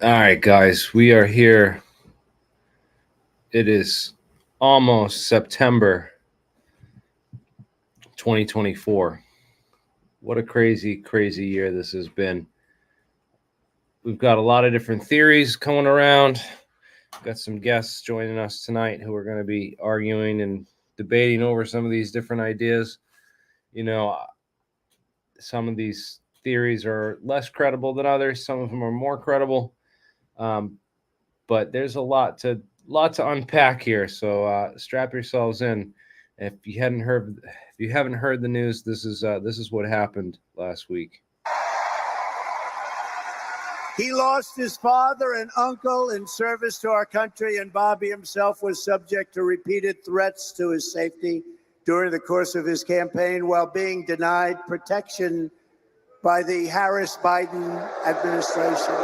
All right, guys, we are here. It is almost September 2024. What a crazy, crazy year this has been. We've got a lot of different theories coming around. We've got some guests joining us tonight who are going to be arguing and debating over some of these different ideas. You know, some of these theories are less credible than others. Some of them are more credible. But there's a lot to unpack here. So strap yourselves in. If you haven't heard the news, this is what happened last week. He lost his father and uncle in service to our country, and Bobby himself was subject to repeated threats to his safety during the course of his campaign while being denied protection by the Harris-Biden administration.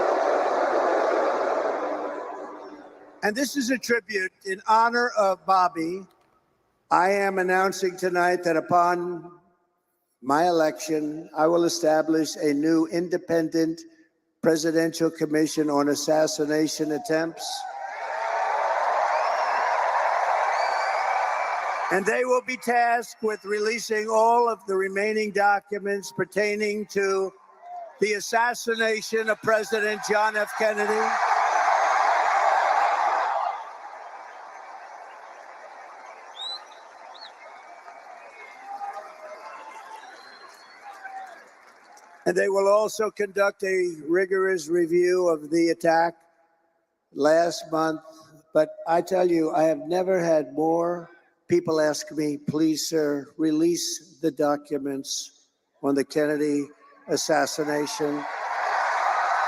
And this is a tribute in honor of Bobby. I am announcing tonight that upon my election, I will establish a new independent presidential commission on assassination attempts. And they will be tasked with releasing all of the remaining documents pertaining to the assassination of President John F. Kennedy, and they will also conduct a rigorous review of the attack last month. But I tell you, I have never had more people ask me, please, sir, release the documents on the Kennedy assassination.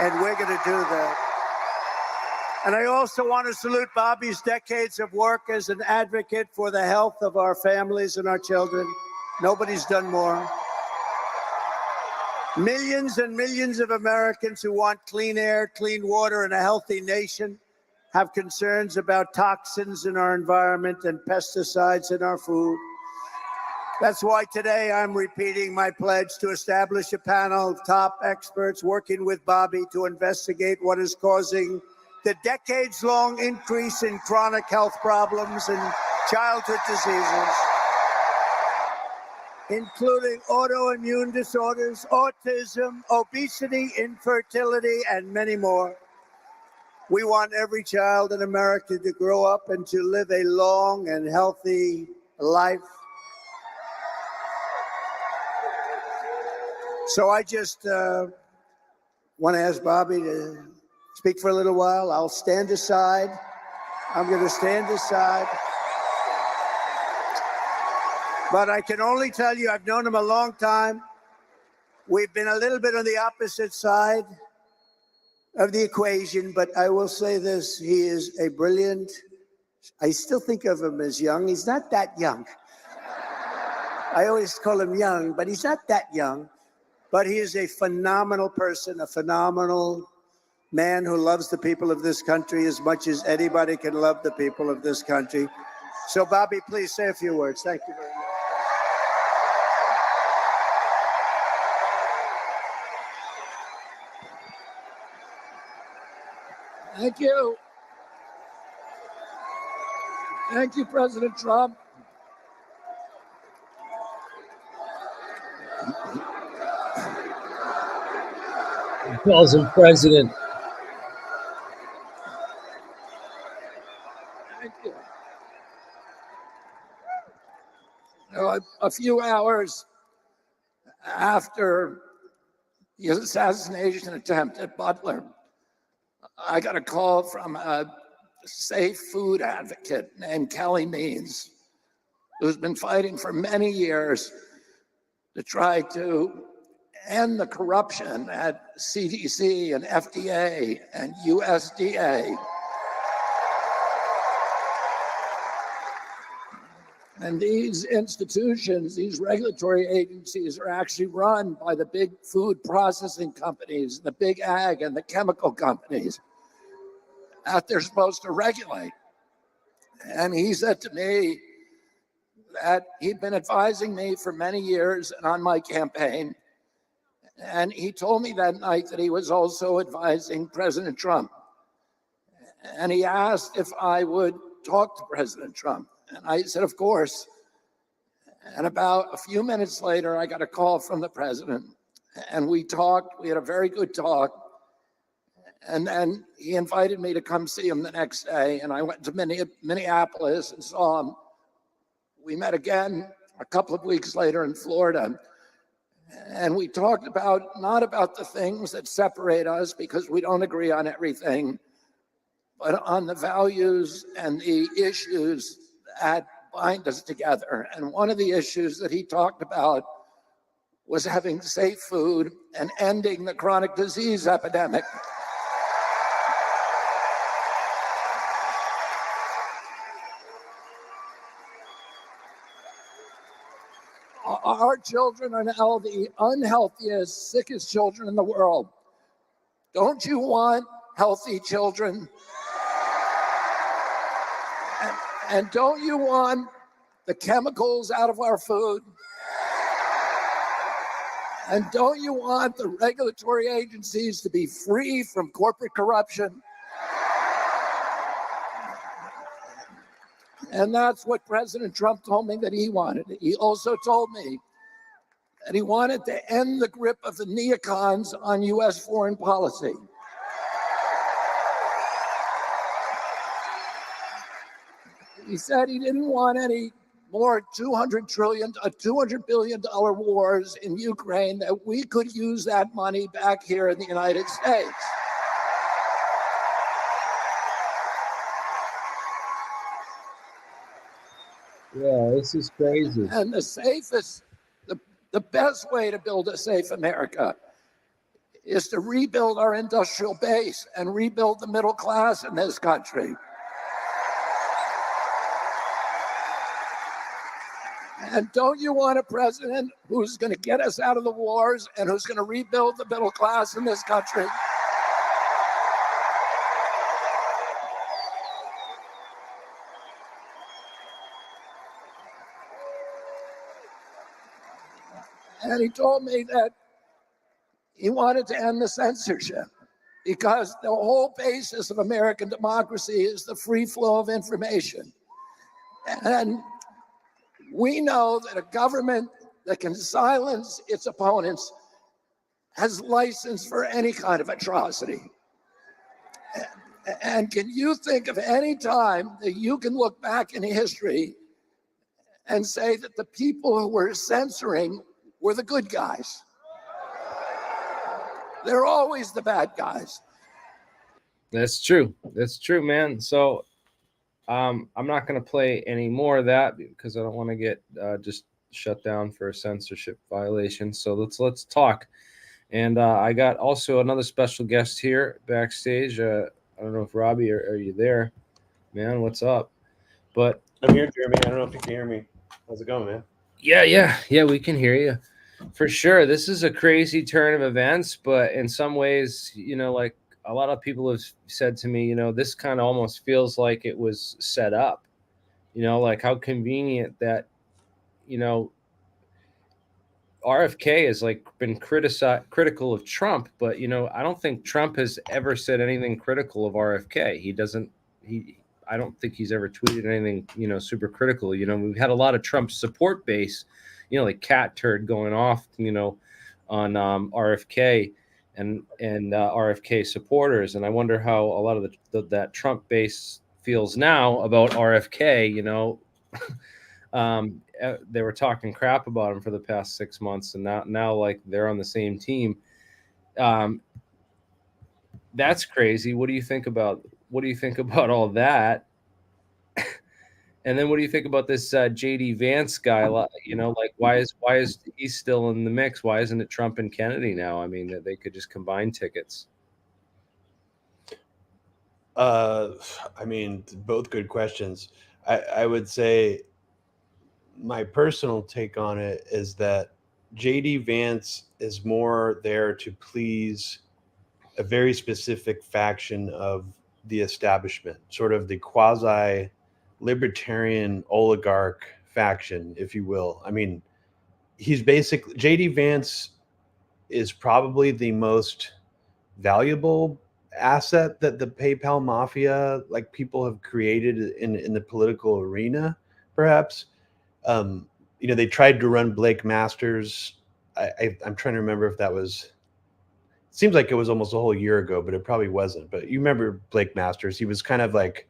And we're going to do that. And I also want to salute Bobby's decades of work as an advocate for the health of our families and our children. Nobody's done more. Millions and millions of Americans who want clean air, clean water, and a healthy nation have concerns about toxins in our environment and pesticides in our food. That's why today I'm repeating my pledge to establish a panel of top experts working with Bobby to investigate what is causing the decades-long increase in chronic health problems and childhood diseases, including autoimmune disorders, autism, obesity, infertility, and many more. We want every child in America to grow up and to live a long and healthy life. So I just want to ask Bobby to speak for a little while. I'll stand aside. I'm going to stand aside. But I can only tell you, I've known him a long time. We've been a little bit on the opposite side of the equation, but I will say this, he is a brilliant, I still think of him as young. He's not that young. I always call him young, but he's not that young. But he is a phenomenal person, a phenomenal man who loves the people of this country as much as anybody can love the people of this country. So Bobby, please say a few words. Thank you very much. Thank you. Thank you, President Trump. He calls him president. Thank you. A few hours after the assassination attempt at Butler, I got a call from a safe food advocate named Kelly Means, who's been fighting for many years to try to end the corruption at CDC and FDA and USDA. And these institutions, these regulatory agencies are actually run by the big food processing companies, the big ag and the chemical companies that they're supposed to regulate. And he said to me that he'd been advising me for many years and on my campaign. And he told me that night that he was also advising President Trump. And he asked if I would talk to President Trump. And I said, of course. And about a few minutes later, I got a call from the president. And we talked. We had a very good talk. And then he invited me to come see him the next day. And I went to Minneapolis and saw him. We met again a couple of weeks later in Florida. And we talked about, not about the things that separate us because we don't agree on everything, but on the values and the issues that bind us together. And one of the issues that he talked about was having safe food and ending the chronic disease epidemic. Our children are now the unhealthiest, sickest children in the world. Don't you want healthy children? And don't you want the chemicals out of our food? And don't you want the regulatory agencies to be free from corporate corruption? And that's what President Trump told me that he wanted. He also told me that he wanted to end the grip of the neocons on U.S. foreign policy. He said he didn't want any more $200 billion wars in Ukraine, that we could use that money back here in the United States. Yeah, this is crazy. And the best way to build a safe America is to rebuild our industrial base and rebuild the middle class in this country. And don't you want a president who's going to get us out of the wars and who's going to rebuild the middle class in this country? And he told me that he wanted to end the censorship because the whole basis of American democracy is the free flow of information. And we know that a government that can silence its opponents has license for any kind of atrocity. And can you think of any time that you can look back in history and say that the people who were censoring were the good guys? They're always the bad guys. That's true. That's true, man. So I'm not going to play any more of that because I don't want to get just shut down for a censorship violation. So let's talk. And I got also another special guest here backstage. I don't know if Robbie, are you there, man? What's up? But I'm here, Jeremy. I don't know if you can hear me. How's it going, man? Yeah, we can hear you for sure. This is a crazy turn of events, but in some ways, like a lot of people have said to me, this kind of almost feels like it was set up, like how convenient that, RFK has like been critical of Trump, but I don't think Trump has ever said anything critical of RFK. I don't think he's ever tweeted anything, super critical. We've had a lot of Trump support base, like cat turd going off, on RFK and RFK supporters. And I wonder how a lot of that Trump base feels now about RFK. They were talking crap about him for the past 6 months, and now like they're on the same team. That's crazy. What do you think about all that? And then what do you think about this JD Vance guy? Like why is he still in the mix? Why isn't it Trump and Kennedy now? I mean, they could just combine tickets. I mean, both good questions. I would say my personal take on it is that JD Vance is more there to please a very specific faction of the establishment, sort of the quasi libertarian oligarch faction, if you will. I mean, he's basically, JD Vance is probably the most valuable asset that the PayPal mafia, like people have created in the political arena, perhaps. They tried to run Blake Masters. I'm trying to remember if that was. It seems like it was almost a whole year ago, but it probably wasn't. But you remember Blake Masters? He was kind of like,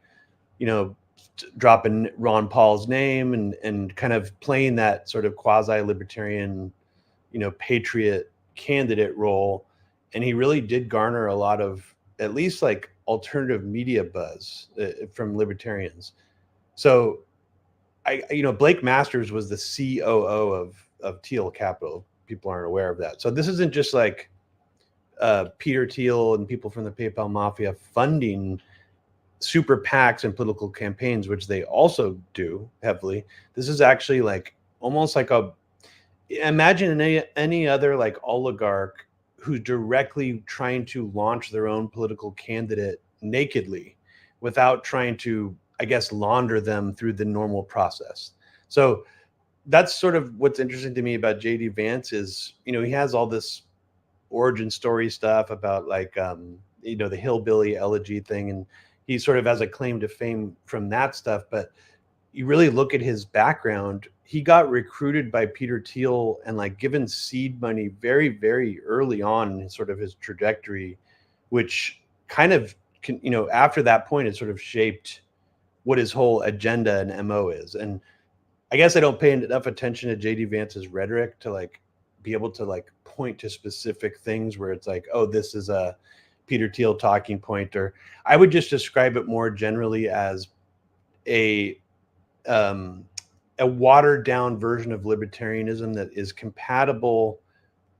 dropping Ron Paul's name and kind of playing that sort of quasi-libertarian, patriot candidate role. And he really did garner a lot of at least like alternative media buzz from libertarians. So Blake Masters was the COO of Teal Capital. People aren't aware of that. So this isn't just like Peter Thiel and people from the PayPal mafia funding super PACs and political campaigns, which they also do heavily. This is actually like almost like imagine any other like oligarch who's directly trying to launch their own political candidate nakedly without trying to, I guess, launder them through the normal process. So that's sort of what's interesting to me about JD Vance is, he has all this origin story stuff about like, the hillbilly elegy thing. And he sort of has a claim to fame from that stuff. But you really look at his background, he got recruited by Peter Thiel and like given seed money very, very early on in sort of his trajectory, which kind of, after that point, it sort of shaped what his whole agenda and MO is. And I guess I don't pay enough attention to JD Vance's rhetoric to like be able to like point to specific things where it's like, oh, this is a Peter Thiel talking point, or I would just describe it more generally as a watered down version of libertarianism that is compatible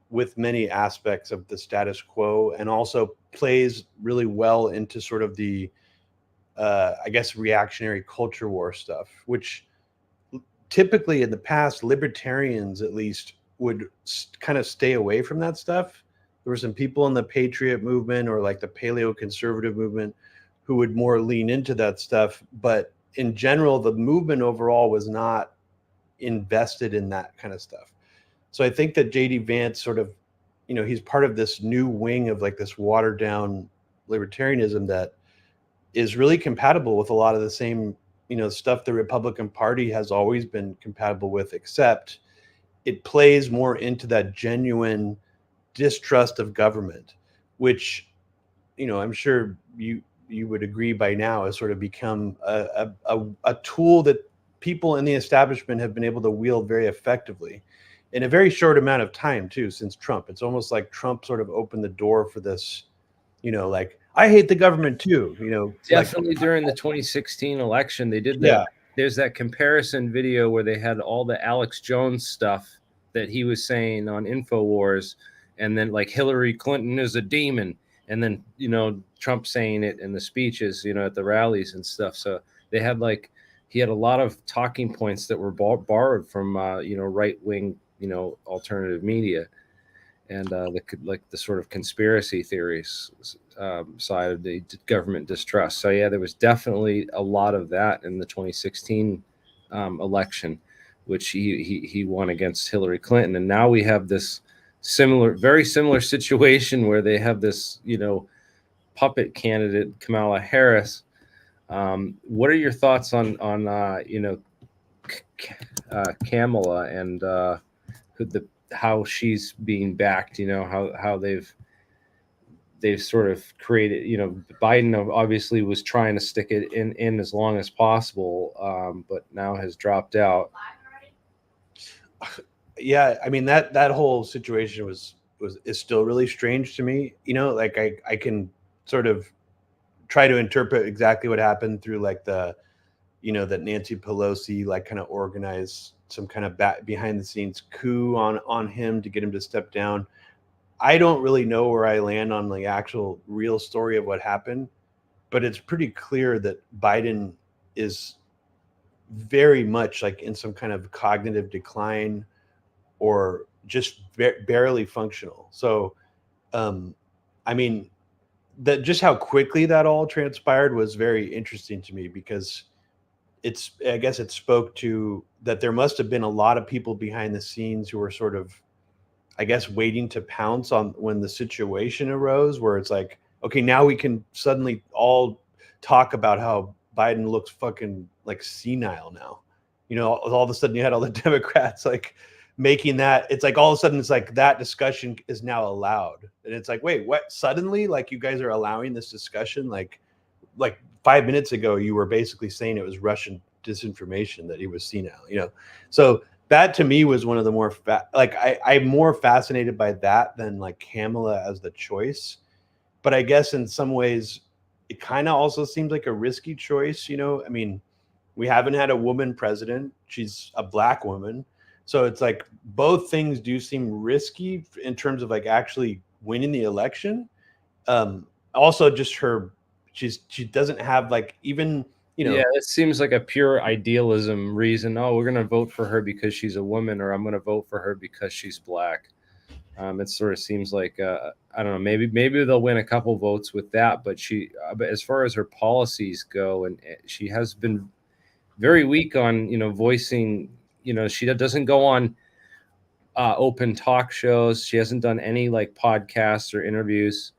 with many aspects of the status quo and also plays really well into sort of the, I guess, reactionary culture war stuff, which typically in the past, libertarians at least would kind of stay away from that stuff. There were some people in the patriot movement or like the paleo conservative movement who would more lean into that stuff. But in general, the movement overall was not invested in that kind of stuff. So I think that JD Vance sort of, he's part of this new wing of like this watered down libertarianism that is really compatible with a lot of the same, stuff the Republican Party has always been compatible with, except it plays more into that genuine distrust of government, which, I'm sure you would agree by now has sort of become a tool that people in the establishment have been able to wield very effectively in a very short amount of time too, since Trump. It's almost like Trump sort of opened the door for this, like, I hate the government too, Definitely during the 2016 election, they did that. Yeah. There's that comparison video where they had all the Alex Jones stuff that he was saying on InfoWars, and then like Hillary Clinton is a demon, and then Trump saying it in the speeches, at the rallies and stuff. So they had like he had a lot of talking points that were borrowed from right wing alternative media, and the sort of conspiracy theories side of the government distrust. So yeah, there was definitely a lot of that in the 2016 election, which he won against Hillary Clinton. And now we have this very similar situation where they have this puppet candidate, Kamala Harris. What are your thoughts on Kamala and how she's being backed? How they've sort of created, Biden obviously was trying to stick it in as long as possible, but now has dropped out. Yeah, I mean that whole situation is still really strange to me. Like I can sort of try to interpret exactly what happened through like the, that Nancy Pelosi like kind of organized some kind of behind the scenes coup on him to get him to step down. I don't really know where I land on the actual real story of what happened, but it's pretty clear that Biden is very much like in some kind of cognitive decline or just barely functional. So, I mean, that just how quickly that all transpired was very interesting to me, because I guess it spoke to that there must have been a lot of people behind the scenes who were sort of, I guess, waiting to pounce on when the situation arose, where it's like, okay, now we can suddenly all talk about how Biden looks fucking like senile now. You know, all of a sudden you had all the Democrats like making that. It's like all of a sudden it's like that discussion is now allowed, and it's like, wait, what? Suddenly, like you guys are allowing this discussion? Like 5 minutes ago, you were basically saying it was Russian disinformation that he was senile. You know, so that to me was one of the more I'm more fascinated by that than like Kamala as the choice. But I guess in some ways, it kind of also seems like a risky choice. You know, I mean, we haven't had a woman president. She's a black woman. So it's like both things do seem risky in terms of like actually winning the election. Also, just she doesn't have like even, you know. Yeah, it seems like a pure idealism reason. Oh, we're going to vote for her because she's a woman, or I'm going to vote for her because she's black. It sort of seems like I don't know. Maybe they'll win a couple votes with that, but but as far as her policies go, and she has been very weak on voicing. She doesn't go on open talk shows. She hasn't done any like podcasts or interviews.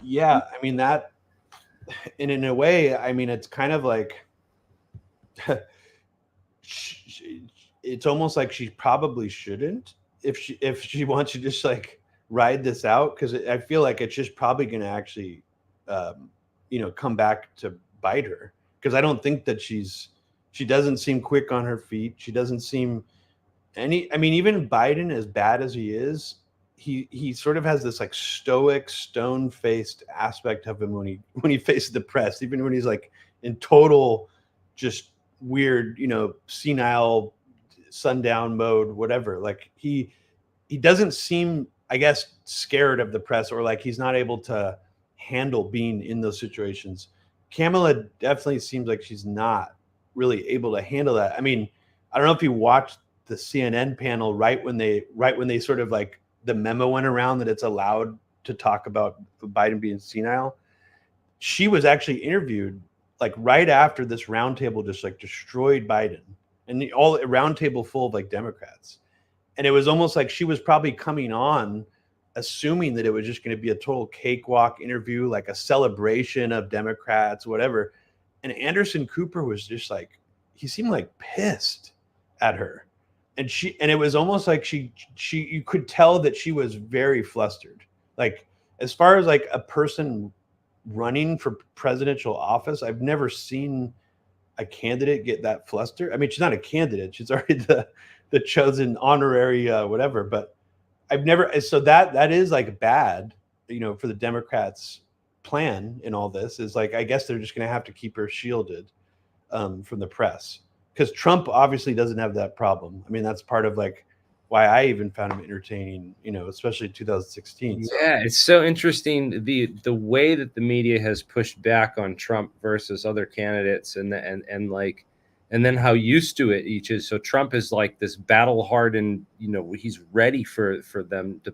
Yeah, I mean that, and in a way, I mean it's kind of like it's almost like she probably shouldn't if she wants to just like ride this out, because I feel like it's just probably going to actually come back to bite her, because I don't think that she doesn't seem quick on her feet. She doesn't seem I mean, even Biden, as bad as he is, he sort of has this like stoic, stone-faced aspect of him when he faces the press, even when he's like in total just weird, senile sundown mode, whatever. Like he doesn't seem, I guess, scared of the press, or like he's not able to handle being in those situations. Kamala definitely seems like she's not really able to handle that. I mean, I don't know if you watched the CNN panel right when they sort of like the memo went around that it's allowed to talk about Biden being senile. She was actually interviewed like right after this roundtable just like destroyed Biden, and all a roundtable full of like Democrats. And it was almost like she was probably coming on assuming that it was just going to be a total cakewalk interview, like a celebration of Democrats, whatever. And Anderson Cooper was just like, he seemed like pissed at her. And it was almost like you could tell that she was very flustered. Like, as far as like a person running for presidential office, I've never seen a candidate get that flustered. I mean, she's not a candidate. She's already the chosen honorary whatever, but I've never, so that is like bad, for the Democrats' plan in all this is like, I guess they're just going to have to keep her shielded from the press, because Trump obviously doesn't have that problem. I mean, that's part of like why I even found him entertaining, especially 2016. So. Yeah, it's so interesting the way that the media has pushed back on Trump versus other candidates, and then how used to it each is. So Trump is like this battle hardened, he's ready for them to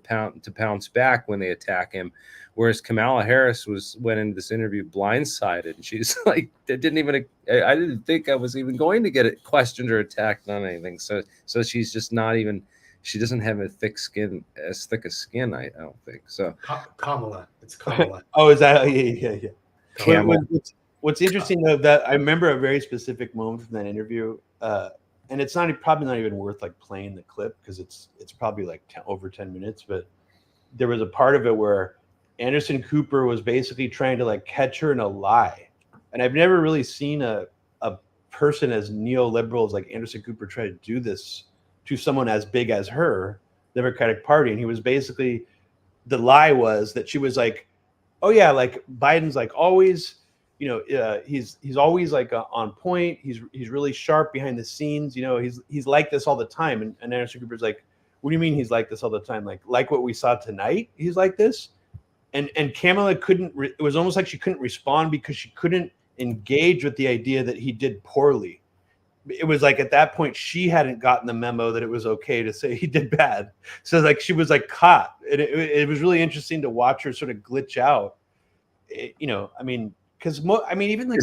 pounce back when they attack him. Whereas Kamala Harris went into this interview blindsided, and she's like, I didn't think I was even going to get it questioned or attacked on anything. So she's just not even. She doesn't have as thick as skin. I don't think so. Kamala, it's Kamala. Oh, is that? Yeah. Kamala. What's interesting though, that I remember a very specific moment from that interview, and it's probably not even worth like playing the clip, because it's probably like over 10 minutes. But there was a part of it where Anderson Cooper was basically trying to like catch her in a lie, and I've never really seen a person as neoliberal as like Anderson Cooper try to do this to someone as big as her, Democratic Party. And he was basically, the lie was that she was like, oh yeah, like Biden's like always, he's always like on point. He's really sharp behind the scenes. He's like this all the time. And Anderson Cooper's like, what do you mean he's like this all the time? Like what we saw tonight, he's like this. And Kamala it was almost like she couldn't respond because she couldn't engage with the idea that he did poorly. It was like at that point she hadn't gotten the memo that it was okay to say he did bad. So like she was like caught. It was really interesting to watch her sort of glitch out. I mean, because even like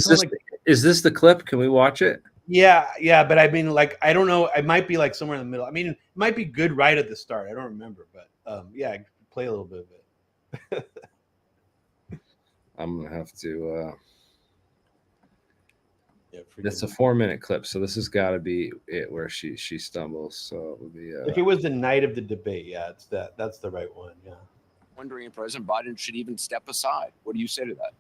is this the clip? Can we watch it? Yeah, but I mean, like, I don't know. I might be like somewhere in the middle. I mean, it might be good right at the start. I don't remember, but yeah, I could play a little bit of it. I'm gonna have to. Yeah, It's a 4-minute clip, so this has got to be it where she stumbles. So it would be. if it was the night of the debate, yeah, it's that's the right one. Yeah. Wondering if President Biden should even step aside. What do you say to that?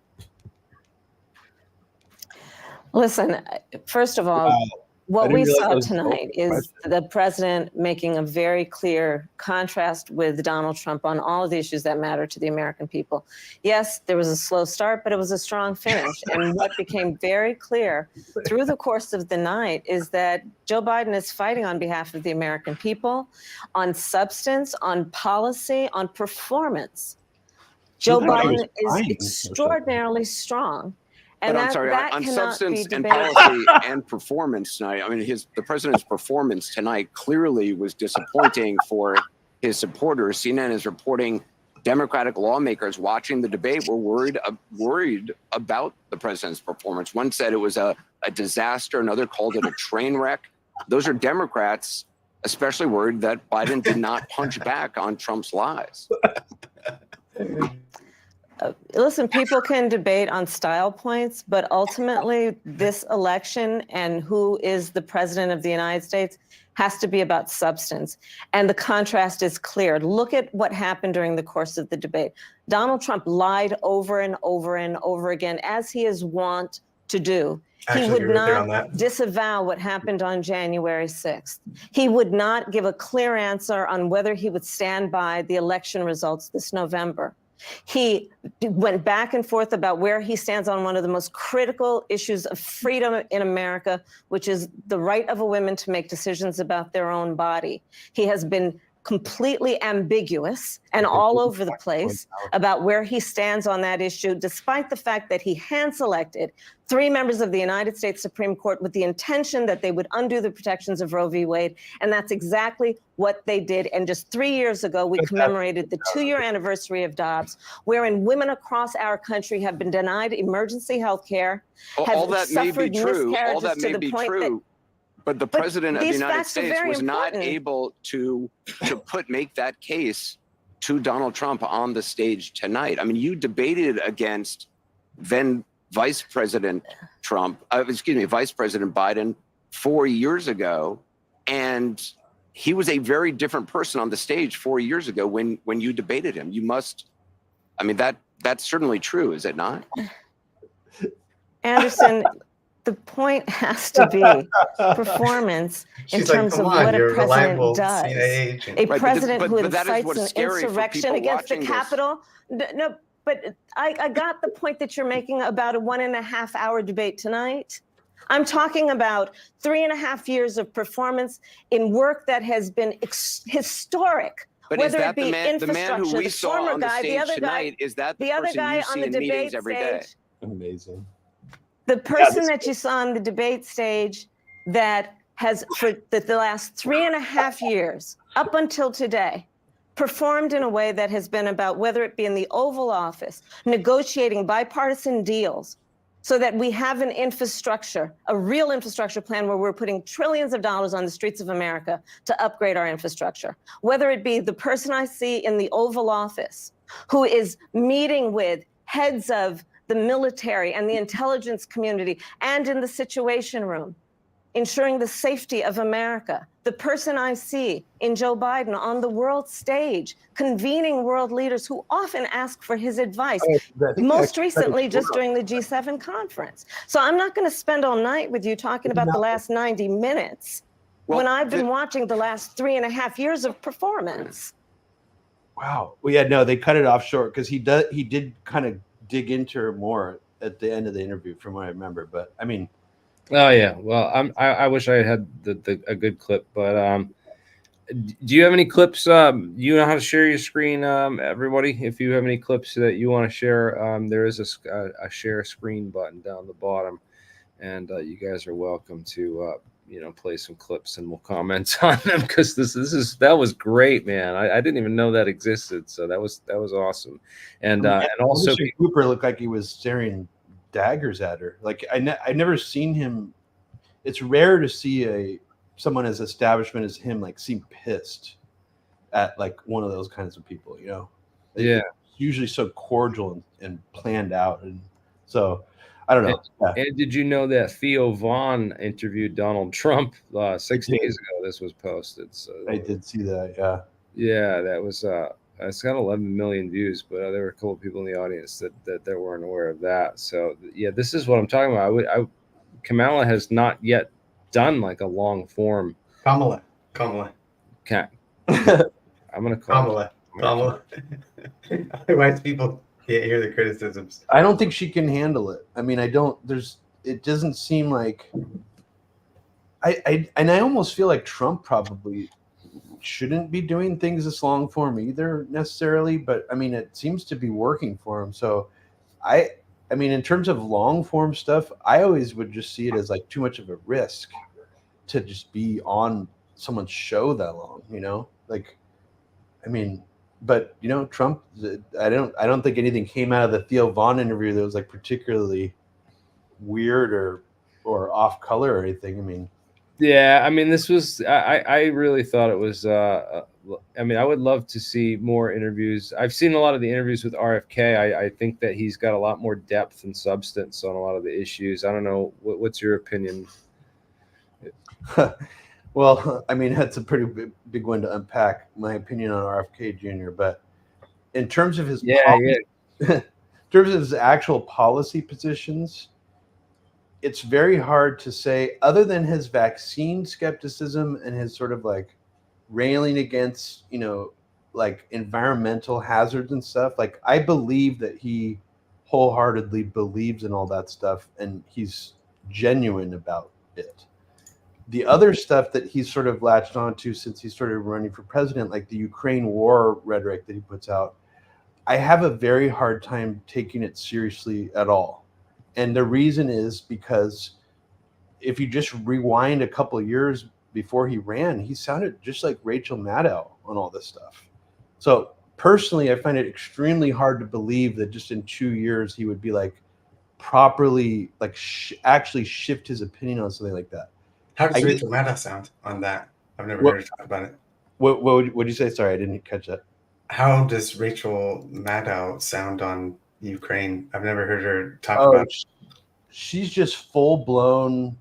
Listen, first of all, Wow. what didn't we realize saw that was tonight the is question. the president making a very clear contrast with Donald Trump on all of the issues that matter to the American people. Yes, there was a slow start, but it was a strong finish. And what became very clear through the course of the night is that Joe Biden is fighting on behalf of the American people, on substance, on policy, on performance. Joe Looked like he was Biden is crying or extraordinarily strong. And But I'm that, sorry, that on cannot substance be and debated. policy and performance tonight. I mean, the president's performance tonight clearly was disappointing for his supporters. CNN is reporting Democratic lawmakers watching the debate were worried about the president's performance. One said it was a disaster. Another called it a train wreck. Those are Democrats especially worried that Biden did not punch back on Trump's lies. Listen, people can debate on style points, but ultimately this election and who is the president of the United States has to be about substance. And the contrast is clear. Look at what happened during the course of the debate. Donald Trump lied over and over and over again, as he is wont to do. Actually, He would you're right there on not that. disavow what happened on January 6th. He would not give a clear answer on whether he would stand by the election results this November. He went back and forth about where he stands on one of the most critical issues of freedom in America, which is the right of a woman to make decisions about their own body. He has been completely ambiguous and all over the place about where he stands on that issue, despite the fact that he hand-selected 3 members of the United States Supreme Court with the intention that they would undo the protections of Roe v. Wade. And that's exactly what they did. And just 3 years ago, we commemorated the 2-year anniversary of Dobbs, wherein women across our country have been denied emergency health care, All that may be suffered true. All miscarriages that to may the be point true. But the president of the these United facts are States very was not important. able to make that case to Donald Trump on the stage tonight. I mean, you debated against then Vice President Vice President Biden 4 years ago, and he was a very different person on the stage 4 years ago when you debated him. You must, I mean, that's certainly true, is it not? Anderson, the point has to be performance in She's like, terms come of on, what a you're a reliable president does. CIA agent. A Right, president who but that is incites what's an scary for insurrection people against the watching this. Capitol. No, but I got the point that you're making about a 1.5-hour debate tonight. I'm talking about 3.5 years of performance in work that has been historic. But whether is it that be the man infrastructure, who we the saw former on the guy, the stage other tonight? guy, Is that the the other person guy you on see the in meetings debate every day? stage. Amazing. The person that you saw on the debate stage that has, for the last 3.5 years, up until today, performed in a way that has been about, whether it be in the Oval Office, negotiating bipartisan deals so that we have an infrastructure, a real infrastructure plan where we're putting trillions of dollars on the streets of America to upgrade our infrastructure. Whether it be the person I see in the Oval Office who is meeting with heads of the military and the intelligence community and in the Situation Room, ensuring the safety of America. The person I see in Joe Biden on the world stage, convening world leaders who often ask for his advice, most recently just during the G7 conference. So I'm not going to spend all night with you talking about the last 90 minutes when I've been watching the last 3.5 years of performance. Wow. Well, yeah, no, they cut it off short because he did kind of dig into her more at the end of the interview, from what I remember. But I mean, Oh yeah. Well, I wish I had a good clip, but do you have any clips? You know how to share your screen, everybody. If you have any clips that you want to share, there is a share screen button down the bottom, and you guys are welcome to play some clips, and we'll comment on them because that was great, man. I didn't even know that existed, so that was awesome, and also Cooper looked like he was staring daggers at her. Like I never seen him. It's rare to see someone as establishment as him like seem pissed at like one of those kinds of people, you know. Yeah. usually so cordial and planned out. And so I don't know. And did you know that Theo Vaughn interviewed Donald Trump 6 days ago? This was posted. So I did see that. Yeah. Yeah, that was it's got 11 million views, but there were a couple of people in the audience that weren't aware of that. So yeah, this is what I'm talking about. Kamala has not yet done like a long form. Kamala. I'm gonna call her. Kamala. Otherwise, people can't hear the criticisms. I don't think she can handle it. I mean, it doesn't seem like I almost feel like Trump probably shouldn't be doing things this long form either necessarily, but I mean, it seems to be working for him. So I mean, in terms of long form stuff, I always would just see it as like too much of a risk to just be on someone's show that long, like, I mean, but Trump, I don't think anything came out of the Theo Vaughn interview that was like particularly weird or off color or anything. I mean, yeah, I mean, this was I really thought it was I mean, I would love to see more interviews. I've seen a lot of the interviews with RFK. I think that he's got a lot more depth and substance on a lot of the issues. I don't know, what's your opinion? Well, I mean, that's a pretty big one to unpack, my opinion on RFK Jr. But in terms of his in terms of his actual policy positions, it's very hard to say, other than his vaccine skepticism and his sort of like railing against, like environmental hazards and stuff. Like, I believe that he wholeheartedly believes in all that stuff and he's genuine about it. The other stuff that he's sort of latched onto since he started running for president, like the Ukraine war rhetoric that he puts out, I have a very hard time taking it seriously at all. And the reason is because if you just rewind a couple of years before he ran, he sounded just like Rachel Maddow on all this stuff. So personally, I find it extremely hard to believe that just in 2 years he would be like properly like actually shift his opinion on something like that. How does Rachel Maddow sound on that? I've never heard her talk about it. What would you say? Sorry, I didn't catch that. How does Rachel Maddow sound on Ukraine? I've never heard her talk about it. She's just full blown,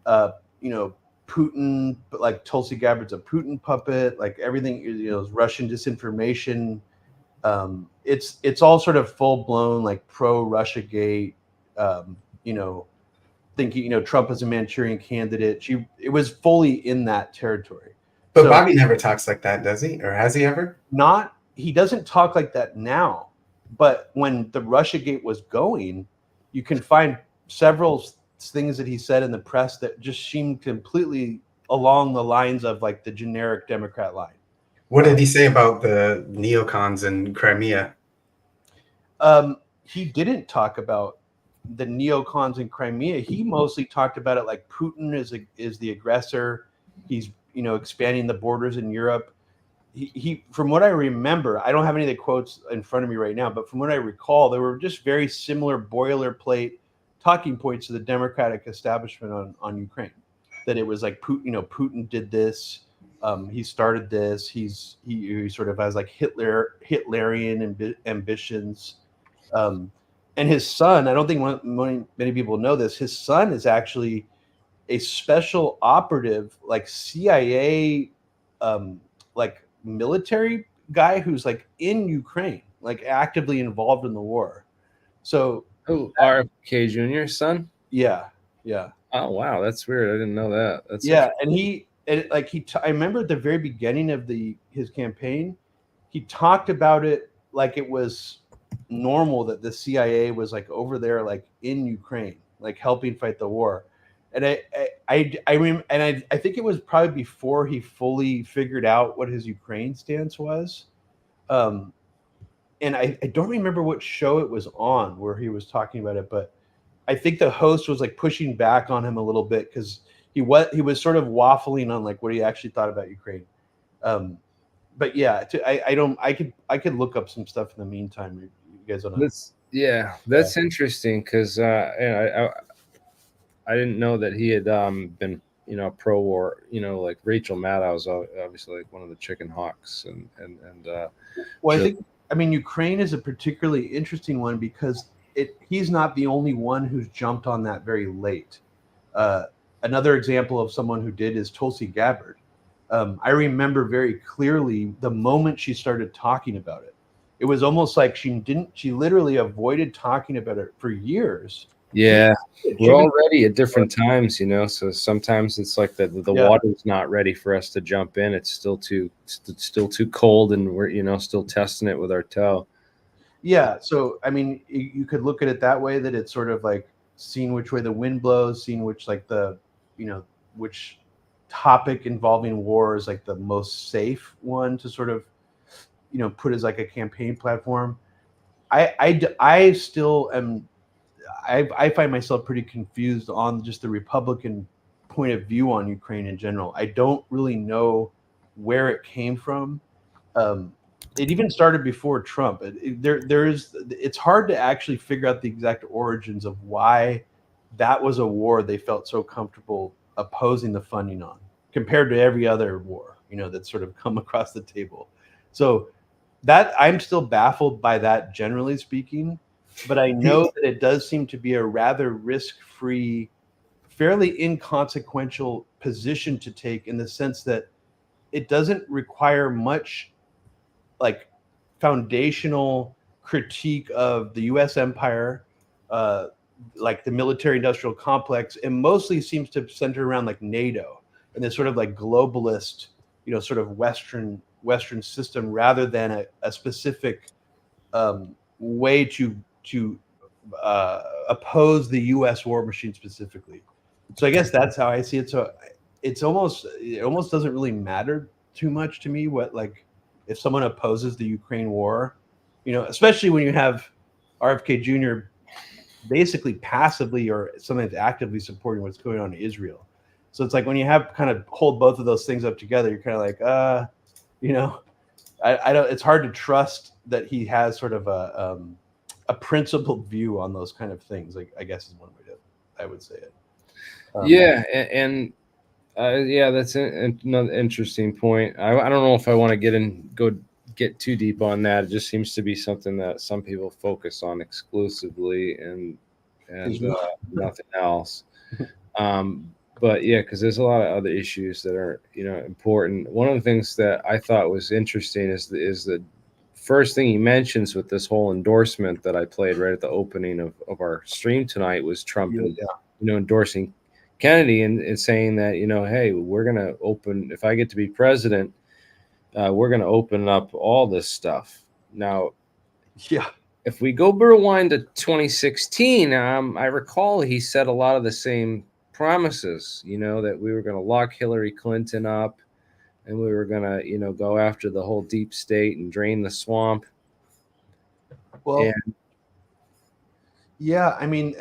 Putin, but like Tulsi Gabbard's a Putin puppet, like everything, is Russian disinformation. It's all sort of full blown, like pro Russiagate, thinking, Trump is a Manchurian candidate. It was fully in that territory. But so, Bobby never talks like that, does he? Or has he ever? He doesn't talk like that now. But when the Russiagate was going, you can find several things that he said in the press that just seemed completely along the lines of like the generic Democrat line. What did he say about the neocons in Crimea? He didn't talk about the neocons in Crimea. He mostly talked about it like Putin is the aggressor. He's expanding the borders in Europe. He from what I remember, I don't have any of the quotes in front of me right now, but from what I recall, there were just very similar boilerplate talking points to the Democratic establishment on Ukraine. That it was like Putin did this, he started this, he sort of has like Hitlerian ambitions, and his son. I don't think many people know this. His son is actually a special operative, like CIA, like military guy who's like in Ukraine, like actively involved in the war. So RFK Jr.'s son? Yeah. Oh wow, that's weird. I didn't know that. That's I remember at the very beginning of his campaign, he talked about it like it was normal that the CIA was like over there, like in Ukraine, like helping fight the war. And I think it was probably before he fully figured out what his Ukraine stance was. And I don't remember what show it was on where he was talking about it, but I think the host was like pushing back on him a little bit because he was sort of waffling on like what he actually thought about Ukraine. But yeah, I could look up some stuff in the meantime. You guys don't know. That's interesting because I didn't know that he had been pro-war. Like Rachel Maddow's obviously like one of the chicken hawks, and well, I think I mean, Ukraine is a particularly interesting one because he's not the only one who's jumped on that very late. Another example of someone who did is Tulsi Gabbard. I remember very clearly the moment she started talking about it. It was almost like she literally avoided talking about it for years. Yeah, we're all ready at different times, so sometimes it's like the water's not ready for us to jump in. It's still too cold, and we're still testing it with our toe. Yeah, so I mean, you could look at it that way, that it's sort of like seeing which way the wind blows, seeing which which topic involving war is like the most safe one to sort of put as like a campaign platform. I still am. I find myself pretty confused on just the Republican point of view on Ukraine in general. I don't really know where it came from. It even started before Trump. It's hard to actually figure out the exact origins of why that was a war they felt so comfortable opposing the funding on, compared to every other war, that's sort of come across the table. So that I'm still baffled by that, generally speaking, but I know that it does seem to be a rather risk-free, fairly inconsequential position to take, in the sense that it doesn't require much like foundational critique of the U.S. empire, like the military-industrial complex, and mostly seems to center around like NATO and this sort of like globalist, sort of Western system, rather than a specific way to oppose the U.S. war machine specifically. So I guess that's how I see it. So it almost doesn't really matter too much to me what, like, if someone opposes the Ukraine war, especially when you have RFK Jr. basically passively or sometimes actively supporting what's going on in Israel. So it's like when you have kind of hold both of those things up together, you're kind of like, I don't. It's hard to trust that he has sort of a principled view on those kind of things. Like, I guess is one way I would say it. Yeah, and that's another interesting point. I don't know if I want to get too deep on that. It just seems to be something that some people focus on exclusively, and nothing else. But yeah, because there's a lot of other issues that are important. One of the things that I thought was interesting is the first thing he mentions with this whole endorsement that I played right at the opening of our stream tonight was Trump endorsing Kennedy and saying that, hey, we're going to open, if I get to be president, we're going to open up all this stuff. Now, if we go rewind to 2016, I recall he said a lot of the same promises, that we were going to lock Hillary Clinton up, and we were going to, go after the whole deep state and drain the swamp. Well, yeah, I mean,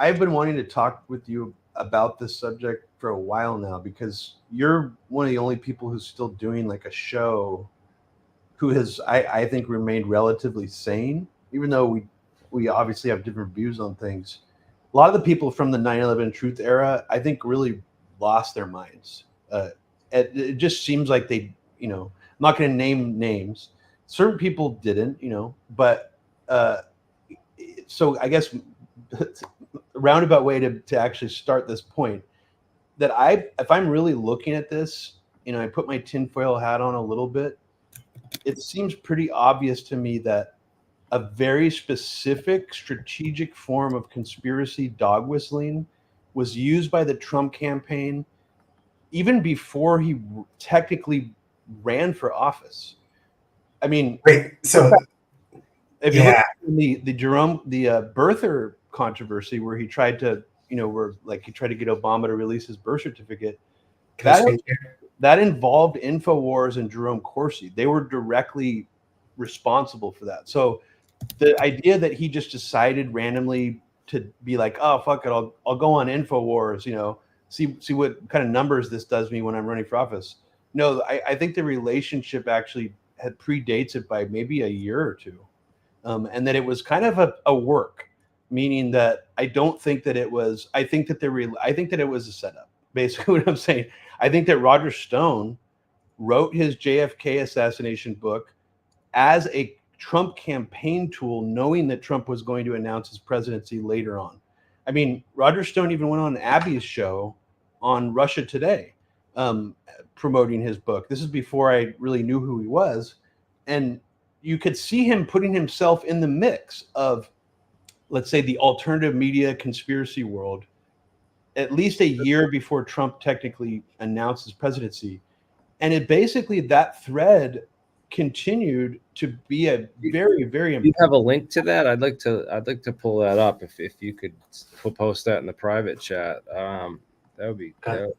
I've been wanting to talk with you about this subject for a while now, because you're one of the only people who's still doing like a show who has, I think, remained relatively sane, even though we obviously have different views on things. A lot of the people from the 9/11 Truth era, I think, really lost their minds. It just seems like they, I'm not going to name names. Certain people didn't, but so I guess a roundabout way to actually start this point, that if I'm really looking at this, I put my tinfoil hat on a little bit, it seems pretty obvious to me that a very specific strategic form of conspiracy dog whistling was used by the Trump campaign even before he technically ran for office. I mean, wait, so if you look at the birther controversy, where he tried to, he tried to get Obama to release his birth certificate, that involved InfoWars and Jerome Corsi. They were directly responsible for that. So the idea that he just decided randomly to be like, oh, fuck it, I'll go on InfoWars, see what kind of numbers this does me when I'm running for office. No, I think the relationship actually predates it by maybe a year or two. And that it was kind of a work, meaning that I don't think that it was, I think that it was a setup, basically what I'm saying. I think that Roger Stone wrote his JFK assassination book as a Trump campaign tool, knowing that Trump was going to announce his presidency later on. I mean, Roger Stone even went on Abby's show on Russia Today, promoting his book. This is before I really knew who he was. And you could see him putting himself in the mix of, let's say, the alternative media conspiracy world, at least a year before Trump technically announced his presidency. And it basically, that thread continued to be a very, very Do you have a link to that? I'd like to pull that up if you could post that in the private chat. That would be good.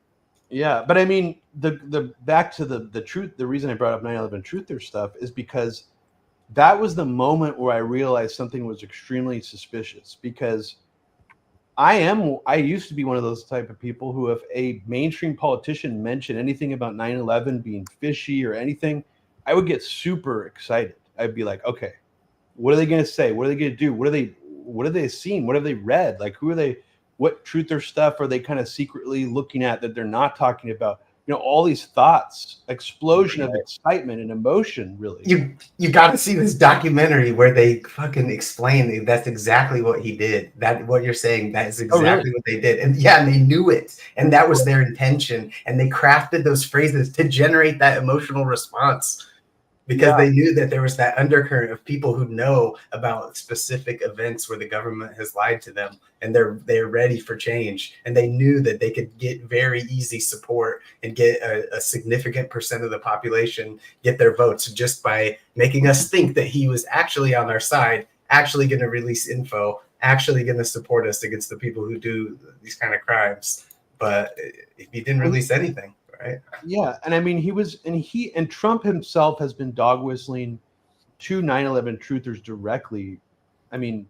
Yeah, but I mean, the back to the truth. The reason I brought up 9/11 truther stuff is because that was the moment where I realized something was extremely suspicious. Because I used to be one of those type of people who, if a mainstream politician mentioned anything about 9/11 being fishy or anything, I would get super excited. I'd be like, okay, what are they going to say? What are they going to do? What have they seen? What have they read? Like, who are they? What truth or stuff are they kind of secretly looking at that they're not talking about? You know, all these thoughts, explosion of excitement and emotion, really. You got to see this documentary where they fucking explain that's exactly what he did. That what you're saying, that is exactly what they did. And yeah, and they knew it. And that was their intention. And they crafted those phrases to generate that emotional response. Because they knew that there was that undercurrent of people who know about specific events where the government has lied to them, and they're ready for change. And they knew that they could get very easy support and get a significant percent of the population get their votes just by making us think that he was actually on our side, actually going to release info, actually going to support us against the people who do these kind of crimes. But he didn't release anything. Right. Yeah, and I mean, and Trump himself has been dog whistling to 9/11 truthers directly. I mean,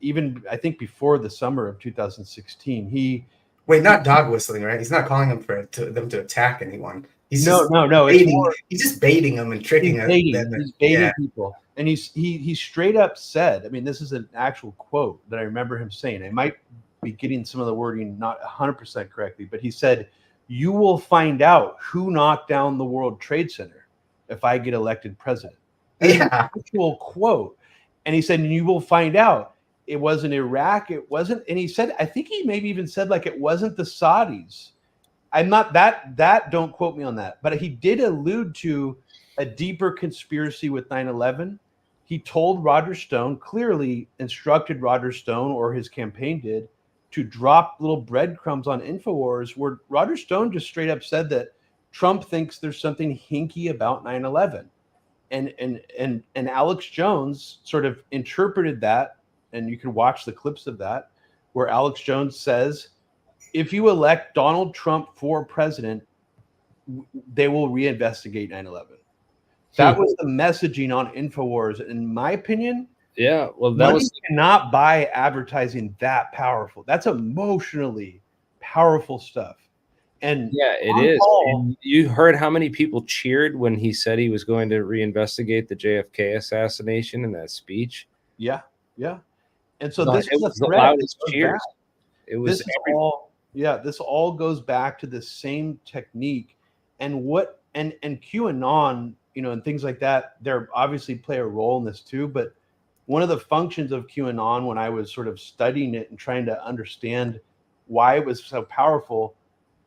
even I think before the summer of 2016, not dog whistling, right? He's not calling them them to attack anyone. He's no. He's just baiting them and tricking them. He's baiting people, and he straight up said, I mean, this is an actual quote that I remember him saying. I might be getting some of the wording not 100% correctly, but he said, "You will find out who knocked down the World Trade Center if I get elected president." That's an actual quote. And he said, "You will find out it wasn't Iraq. It wasn't." And he said, I think he maybe even said, like, it wasn't the Saudis. I'm not that don't quote me on that. But he did allude to a deeper conspiracy with 9/11. He told Roger Stone, clearly instructed Roger Stone, or his campaign did, to drop little breadcrumbs on InfoWars, where Roger Stone just straight up said that Trump thinks there's something hinky about 9/11. And Alex Jones sort of interpreted that, and you can watch the clips of that, where Alex Jones says, if you elect Donald Trump for president, they will reinvestigate 9/11. That was the messaging on InfoWars. In my opinion, yeah, well, that was cannot buy advertising that powerful. That's emotionally powerful stuff. And yeah, it is. And you heard how many people cheered when he said he was going to reinvestigate the JFK assassination in that speech. Yeah. And so this was the loudest cheers. It was this all goes back to the same technique, and QAnon, and things like that. They're obviously play a role in this too, but one of the functions of QAnon, when I was sort of studying it and trying to understand why it was so powerful,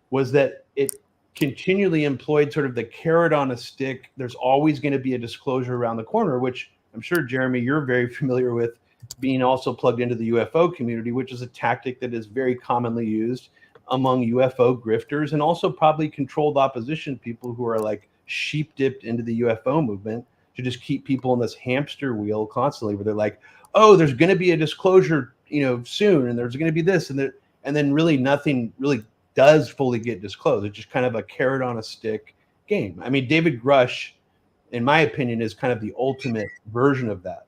was that it continually employed sort of the carrot on a stick. There's always going to be a disclosure around the corner, which I'm sure, Jeremy, you're very familiar with, being also plugged into the UFO community, which is a tactic that is very commonly used among UFO grifters and also probably controlled opposition people who are like sheep dipped into the UFO movement to just keep people in this hamster wheel constantly, where they're like, oh, there's going to be a disclosure, soon, and there's going to be this and that, and then really nothing really does fully get disclosed. It's just kind of a carrot on a stick game. I mean, David Grush, in my opinion, is kind of the ultimate version of that,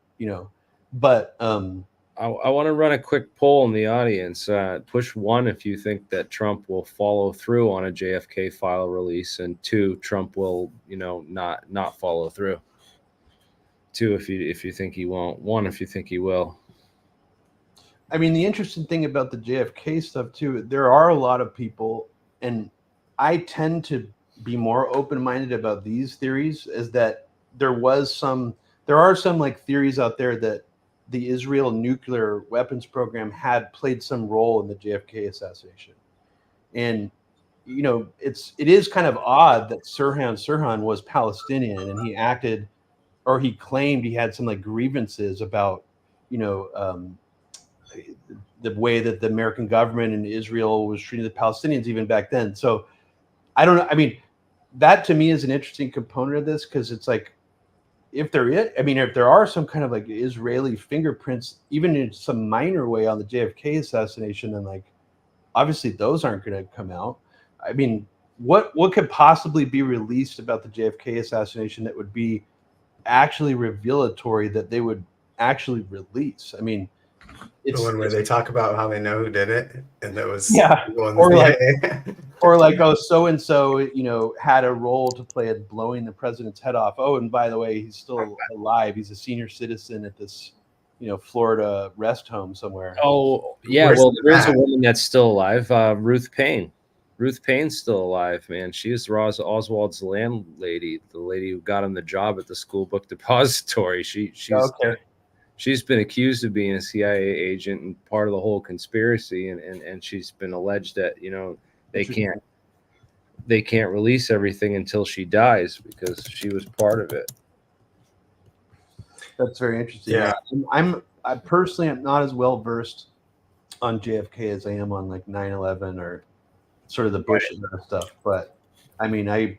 But I want to run a quick poll in the audience. Push 1 if you think that Trump will follow through on a JFK file release, and 2, Trump will, not follow through. 2 if you think he won't. 1 if you think he will. I mean, the interesting thing about the JFK stuff too, there are a lot of people, and I tend to be more open-minded about these theories, is that there was some there are some like theories out there that the Israel nuclear weapons program had played some role in the JFK assassination. And you know, it is kind of odd that Sirhan was Palestinian and he acted, or he claimed he had some like grievances about, you know, the way that the American government and Israel was treating the Palestinians even back then. So I don't know. I mean, that to me is an interesting component of this, because it's like, if there are some kind of like Israeli fingerprints, even in some minor way on the JFK assassination, then like obviously those aren't going to come out. I mean, what could possibly be released about the JFK assassination that would be actually revelatory that they would actually release? I mean, The one where they talk about how they know who did it, and that was or like, oh, so and so, you know, had a role to play at blowing the president's head off. Oh, and by the way, he's still alive. He's a senior citizen at this, you know, Florida rest home somewhere. Oh, yeah. Well, there's a woman that's still alive, Ruth Payne. Ruth Payne's still alive, man. She is Roz Oswald's landlady, the lady who got him the job at the school book depository. She's been accused of being a CIA agent and part of the whole conspiracy, and she's been alleged that, you know, they can't release everything until she dies because she was part of it. That's very interesting. Yeah, I personally am not as well versed on JFK as I am on like 9/11 or sort of the Bush stuff. But I mean, the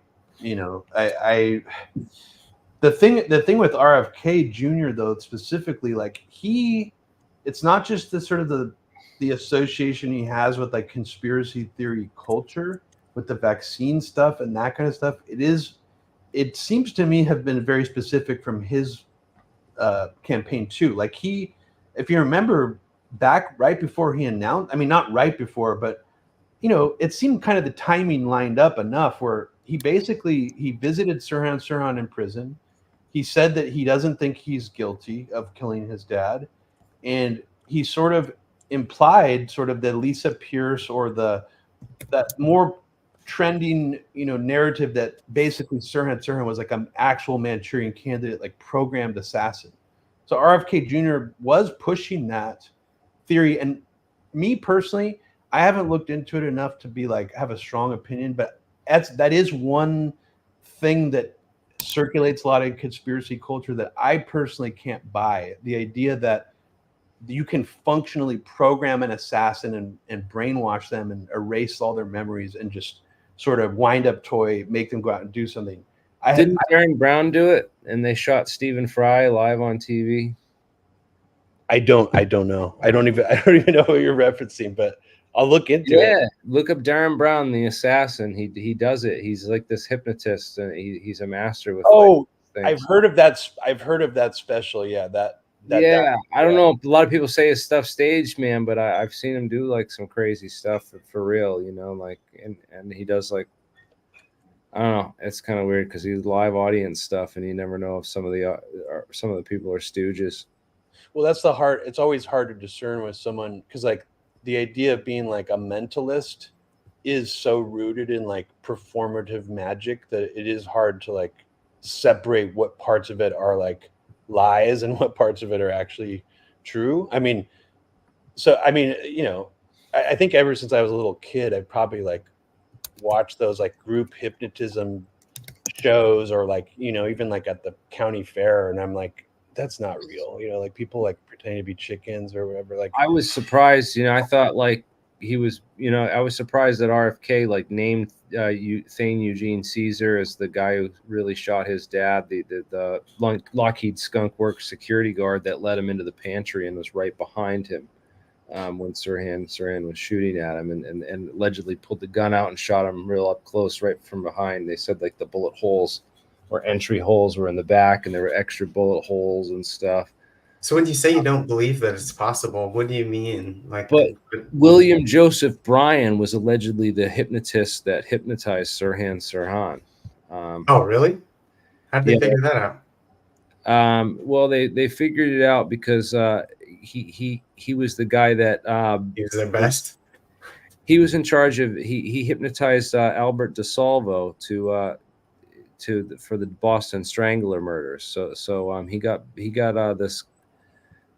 thing with RFK Jr. though, specifically, like it's not just the sort of the association he has with like conspiracy theory culture with the vaccine stuff and that kind of stuff. It seems to me have been very specific from his campaign too. Like if you remember back right before he announced, I mean, not right before, but you know, it seemed kind of the timing lined up enough where he visited Sirhan in prison. He said that he doesn't think he's guilty of killing his dad. And he sort of implied sort of the Lisa Pierce or that more trending, you know, narrative that basically Sirhan was like an actual Manchurian candidate, like programmed assassin. So RFK Jr. was pushing that theory. And me personally, I haven't looked into it enough to be like, have a strong opinion, but that is one thing that circulates a lot of conspiracy culture that I personally can't buy. The idea that you can functionally program an assassin and brainwash them and erase all their memories and just sort of wind up toy, make them go out and do something. Didn't Darren Brown do it? And they shot Stephen Fry live on TV. I don't know. I don't even know what you're referencing, but I'll look into it. Yeah, look up Darren Brown, the assassin. He does it. He's like this hypnotist, and he's a master with. Oh, I've heard of that. I've heard of that special. Yeah, I don't know. A lot of people say his stuff staged, man, but I've seen him do like some crazy stuff for real. You know, like and he does like, I don't know. It's kind of weird because he's live audience stuff, and you never know if some of the people are stooges. Well, it's always hard to discern with someone, because like the idea of being like a mentalist is so rooted in like performative magic that it is hard to like separate what parts of it are like lies and what parts of it are actually true. I mean, you know, I think ever since I was a little kid, I probably like watched those like group hypnotism shows, or like, you know, even like at the county fair, and I'm like, that's not real, you know, like people like pretending to be chickens or whatever. Like, I was surprised, you know, I thought like he was, you know, I was surprised that RFK like named Thane Eugene Caesar as the guy who really shot his dad, the Lockheed Skunk Works security guard that led him into the pantry and was right behind him when Sirhan was shooting at him, and allegedly pulled the gun out and shot him real up close right from behind. They said like the bullet holes or entry holes were in the back, and there were extra bullet holes and stuff. So when you say you don't believe that it's possible, what do you mean? Like, but William Joseph Bryan was allegedly the hypnotist that hypnotized Sirhan. Oh, really? How did they figure that out? Well, they figured it out because he was the guy that he was their best. He was in charge of he hypnotized Albert DeSalvo for the Boston Strangler murders. So he got this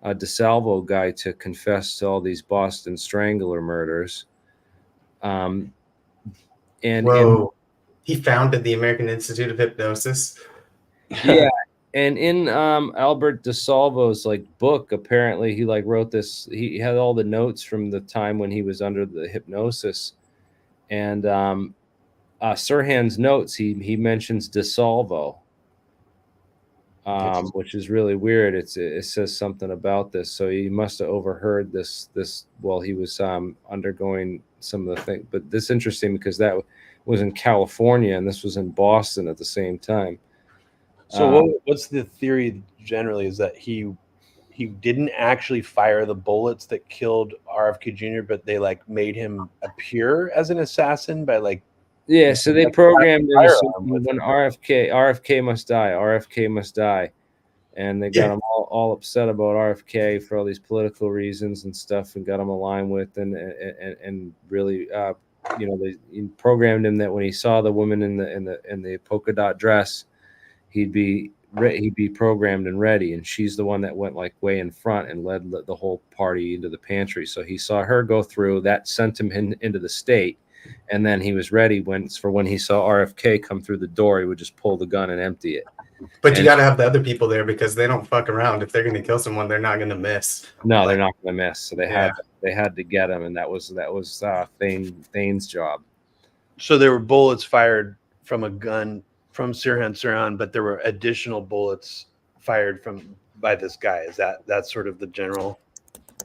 DeSalvo guy to confess to all these Boston Strangler murders. And Whoa. He founded the American Institute of Hypnosis. Yeah. And in Albert DeSalvo's like book, apparently he like wrote this. He had all the notes from the time when he was under the hypnosis, and Sirhan's notes. He mentions DeSalvo, which is really weird. It says something about this, so he must have overheard this while he was undergoing some of the things. But this is interesting because that was in California and this was in Boston at the same time. So what's the theory generally? Is that he didn't actually fire the bullets that killed RFK Jr., but they like made him appear as an assassin by like. Yeah, so they programmed him when RFK must die, and they got him all upset about RFK for all these political reasons and stuff, and got him aligned with and really, they programmed him that when he saw the woman in the polka dot dress, he'd be programmed and ready, and she's the one that went like way in front and led the whole party into the pantry. So he saw her go through that, sent him into the state, and then he was ready when he saw RFK come through the door, he would just pull the gun and empty it. But you got to have the other people there because they don't fuck around. If they're going to kill someone, they're not going to miss. No, they're not going to miss. So they had to get him, and that was Thane's job. So there were bullets fired from a gun from Sirhan, but there were additional bullets fired by this guy. Is that's sort of the general?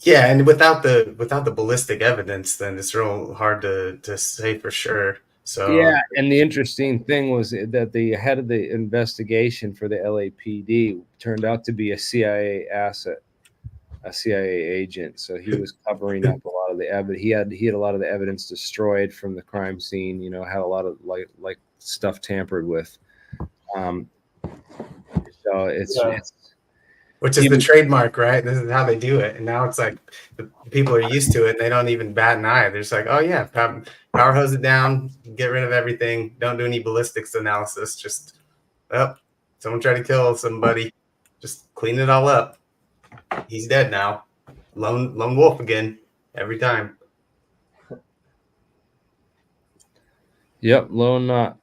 Yeah, and without the ballistic evidence, then it's real hard to say for sure. So yeah, and the interesting thing was that the head of the investigation for the LAPD turned out to be a CIA asset, a CIA agent. So he was covering up a lot of the evidence. He had a lot of the evidence destroyed from the crime scene. Had a lot of like stuff tampered with. So it's which is the trademark, right? This is how they do it. And now it's like the people are used to it and they don't even bat an eye. They're just like, oh yeah, power hose it down, get rid of everything. Don't do any ballistics analysis. Just, someone tried to kill somebody. Just clean it all up. He's dead now. Lone wolf again, every time. Yep, lone nut.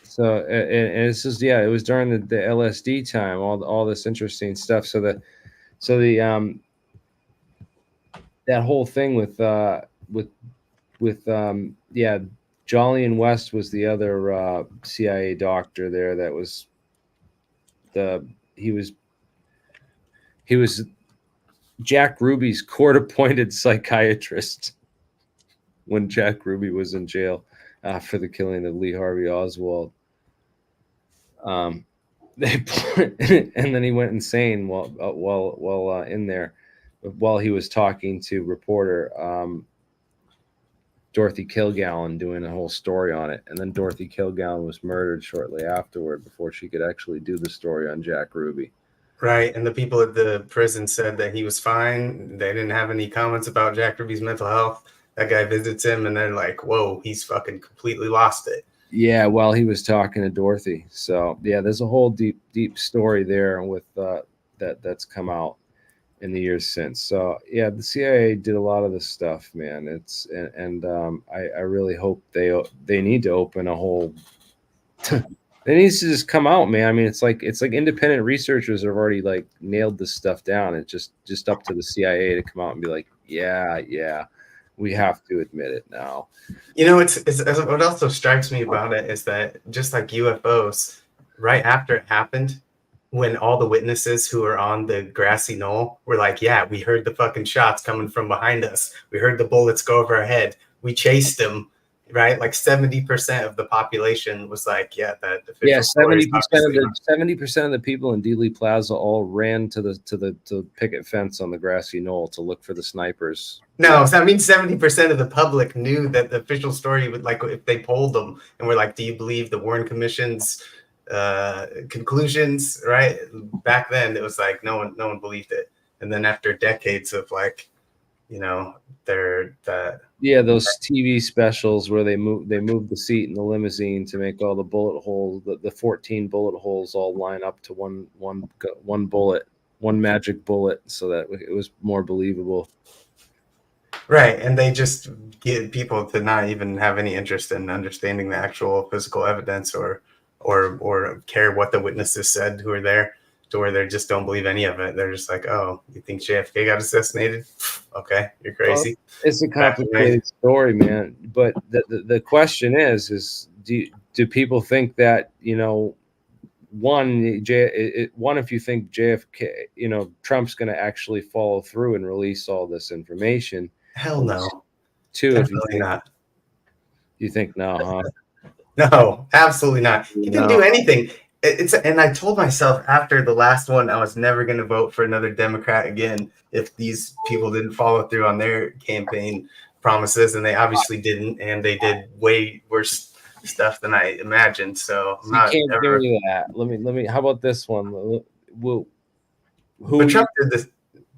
So and it's just it was during the LSD time, all this interesting stuff. So that whole thing with Jolly and West was the other CIA doctor there. That was he was Jack Ruby's court-appointed psychiatrist when Jack Ruby was in jail for the killing of Lee Harvey Oswald. And then he went insane while in there, while he was talking to reporter Dorothy Kilgallen, doing a whole story on it. And then Dorothy Kilgallen was murdered shortly afterward before she could actually do the story on Jack Ruby. Right, and the people at the prison said that he was fine. They didn't have any comments about Jack Ruby's mental health. That guy visits him, and they're like, whoa, he's fucking completely lost it. Yeah, while he was talking to Dorothy. So yeah, there's a whole deep story there with that's come out in the years since. So yeah, the CIA did a lot of this stuff, man. It's I really hope they need to open a whole. It needs to just come out, man. I mean, it's like independent researchers have already like nailed this stuff down. It's just up to the CIA to come out and be like, yeah. We have to admit it now. It's what also strikes me about it is that just like UFOs, right after it happened, when all the witnesses who were on the grassy knoll were like, yeah, we heard the fucking shots coming from behind us. We heard the bullets go over our head. We chased them, right? Like 70% of the population was like, yeah, that official 70% of the people in Dealey Plaza all ran to the picket fence on the grassy knoll to look for the snipers. No, so that means 70% of the public knew that the official story would, like, if they polled them and were like, do you believe the Warren Commission's conclusions, right? Back then it was like no one believed it. And then after decades of like, they're that. Yeah, those TV specials where they move the seat in the limousine to make all the bullet holes, the 14 bullet holes all line up to one bullet, one magic bullet, so that it was more believable. Right, and they just get people to not even have any interest in understanding the actual physical evidence or care what the witnesses said who were there, to where they just don't believe any of it. They're just like, oh, you think JFK got assassinated? Okay, you're crazy. It's a complicated story, man. But the question is do people think that, one, if you think JFK, Trump's going to actually follow through and release all this information? Hell no. Two, Definitely not. You think no, huh? No, absolutely not. He didn't do anything. And I told myself after the last one, I was never going to vote for another Democrat again if these people didn't follow through on their campaign promises, and they obviously didn't, and they did way worse stuff than I imagined. So I'm not you can't ever. do that. Let me. How about this one? But Trump did this.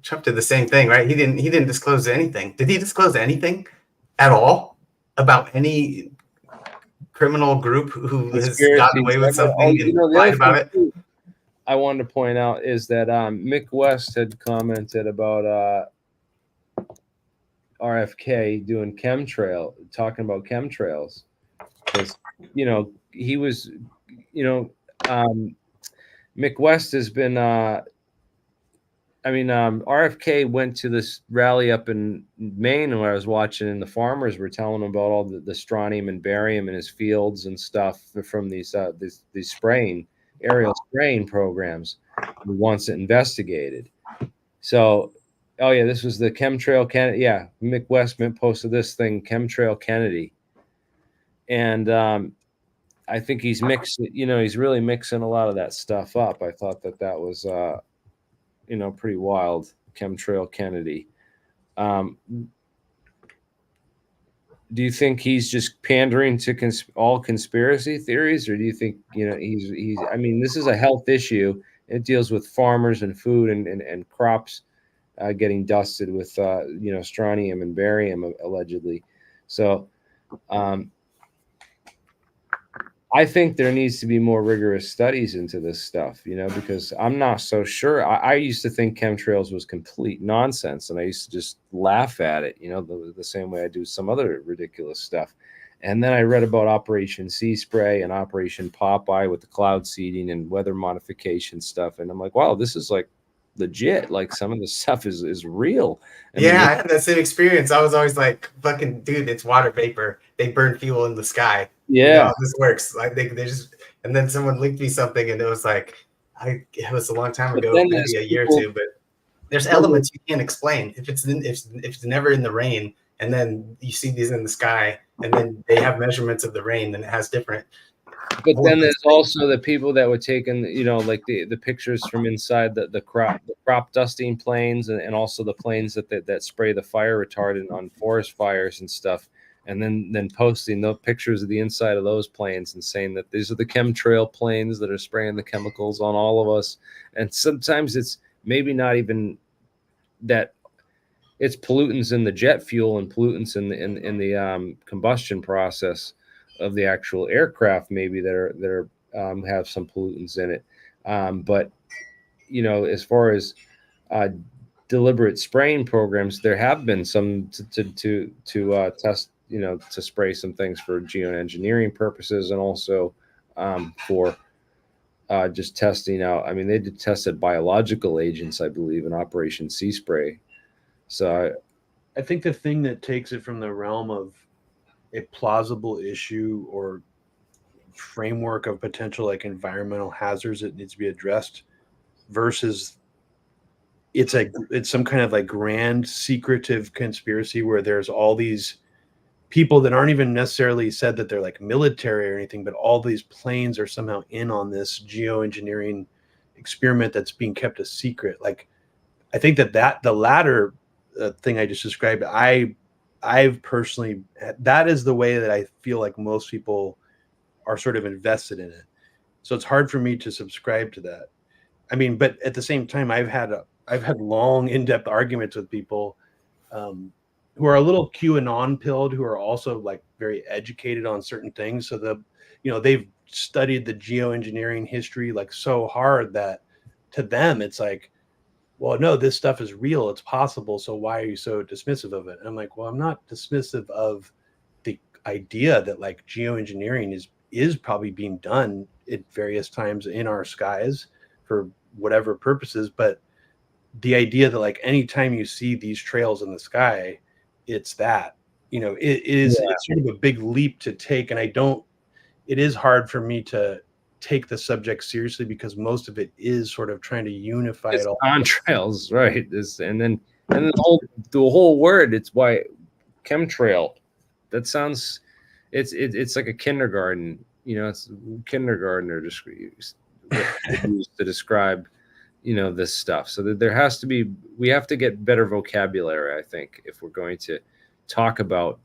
Trump did the same thing, right? He didn't disclose anything. Did he disclose anything at all about any criminal group who has gotten away with something and lied about it? I wanted to point out is that Mick West had commented about RFK doing talking about chemtrails, because he was, Mick West has been. RFK went to this rally up in Maine where I was watching, and the farmers were telling him about all the strontium and barium in his fields and stuff from these aerial spraying programs he wants it investigated. So, oh yeah, this was the chemtrail Kennedy. Yeah, Mick West posted this thing, chemtrail Kennedy, and I think he's mixing. He's really mixing a lot of that stuff up. I thought that was. Pretty wild, chemtrail Kennedy. Do you think he's just pandering to all conspiracy theories, or do you think he's? I mean, this is a health issue. It deals with farmers and food and crops getting dusted with strontium and barium allegedly. So. I think there needs to be more rigorous studies into this stuff, because I'm not so sure. I used to think chemtrails was complete nonsense, and I used to just laugh at it, the same way I do some other ridiculous stuff. And then I read about Operation Sea Spray and Operation Popeye with the cloud seeding and weather modification stuff. And I'm like, wow, this is like legit. Like some of the stuff is real. I had that same experience. I was always like, fucking dude, it's water vapor. They burn fuel in the sky. Yeah, this works. Like they just, and then someone linked me something, and it was like, it was a long time ago, maybe a year or two. But there's elements you can't explain. If it's never in the rain, and then you see these in the sky, and then they have measurements of the rain, and it has different. But then there's also the people that were taking, like the pictures from inside the crop dusting planes, and also the planes that spray the fire retardant on forest fires and stuff. And then posting the pictures of the inside of those planes and saying that these are the chemtrail planes that are spraying the chemicals on all of us. And sometimes it's maybe not even that it's pollutants in the jet fuel and pollutants in the combustion process of the actual aircraft, maybe that are have some pollutants in it. But as far as deliberate spraying programs, there have been some to test. To spray some things for geoengineering purposes, and also for just testing out. I mean, they did tested biological agents, I believe, in Operation Sea Spray. So I think the thing that takes it from the realm of a plausible issue or framework of potential like environmental hazards that needs to be addressed versus it's some kind of like grand secretive conspiracy where there's all these people that aren't even necessarily said that they're like military or anything, but all these planes are somehow in on this geoengineering experiment that's being kept a secret. Like, I think that the latter thing I just described, I've personally, that is the way that I feel like most people are sort of invested in it. So it's hard for me to subscribe to that. I mean, but at the same time, I've had long in-depth arguments with people who are a little QAnon pilled, who are also like very educated on certain things. So they've studied the geoengineering history like so hard that to them it's like, well, no, this stuff is real, it's possible. So why are you so dismissive of it? And I'm like, well, I'm not dismissive of the idea that like geoengineering is probably being done at various times in our skies for whatever purposes, but the idea that like anytime you see these trails in the sky, it's that, it's sort of a big leap to take. And it is hard for me to take the subject seriously because most of it is sort of trying to unify It's it all. contrails, right? And then the whole word. It's why chemtrail. That sounds. It's like a kindergarten. It's kindergartner used to describe this stuff. So that there has to be. We have to get better vocabulary, I think, if we're going to talk about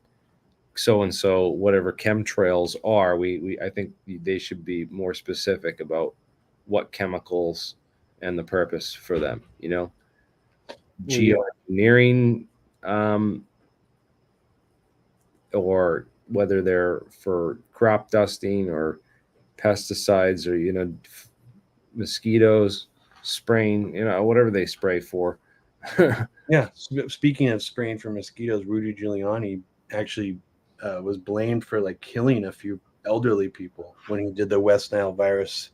so and so whatever chemtrails are. I think they should be more specific about what chemicals and the purpose for them. Geoengineering, or whether they're for crop dusting or pesticides or mosquitoes spraying, whatever they spray for. Yeah. Speaking of spraying for mosquitoes, Rudy Giuliani actually was blamed for like killing a few elderly people when he did the West Nile virus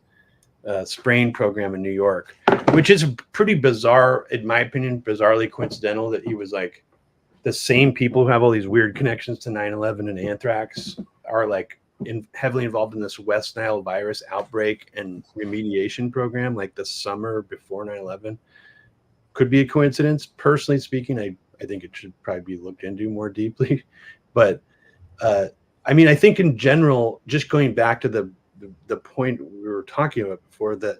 spraying program in New York, which is pretty bizarre, in my opinion, bizarrely coincidental that he was like the same people who have all these weird connections to 9/11 and anthrax are like heavily involved in this West Nile virus outbreak and remediation program like the summer before 9/11. Could be a coincidence. Personally speaking, I think it should probably be looked into more deeply. But I mean, I think in general, just going back to the point we were talking about before, that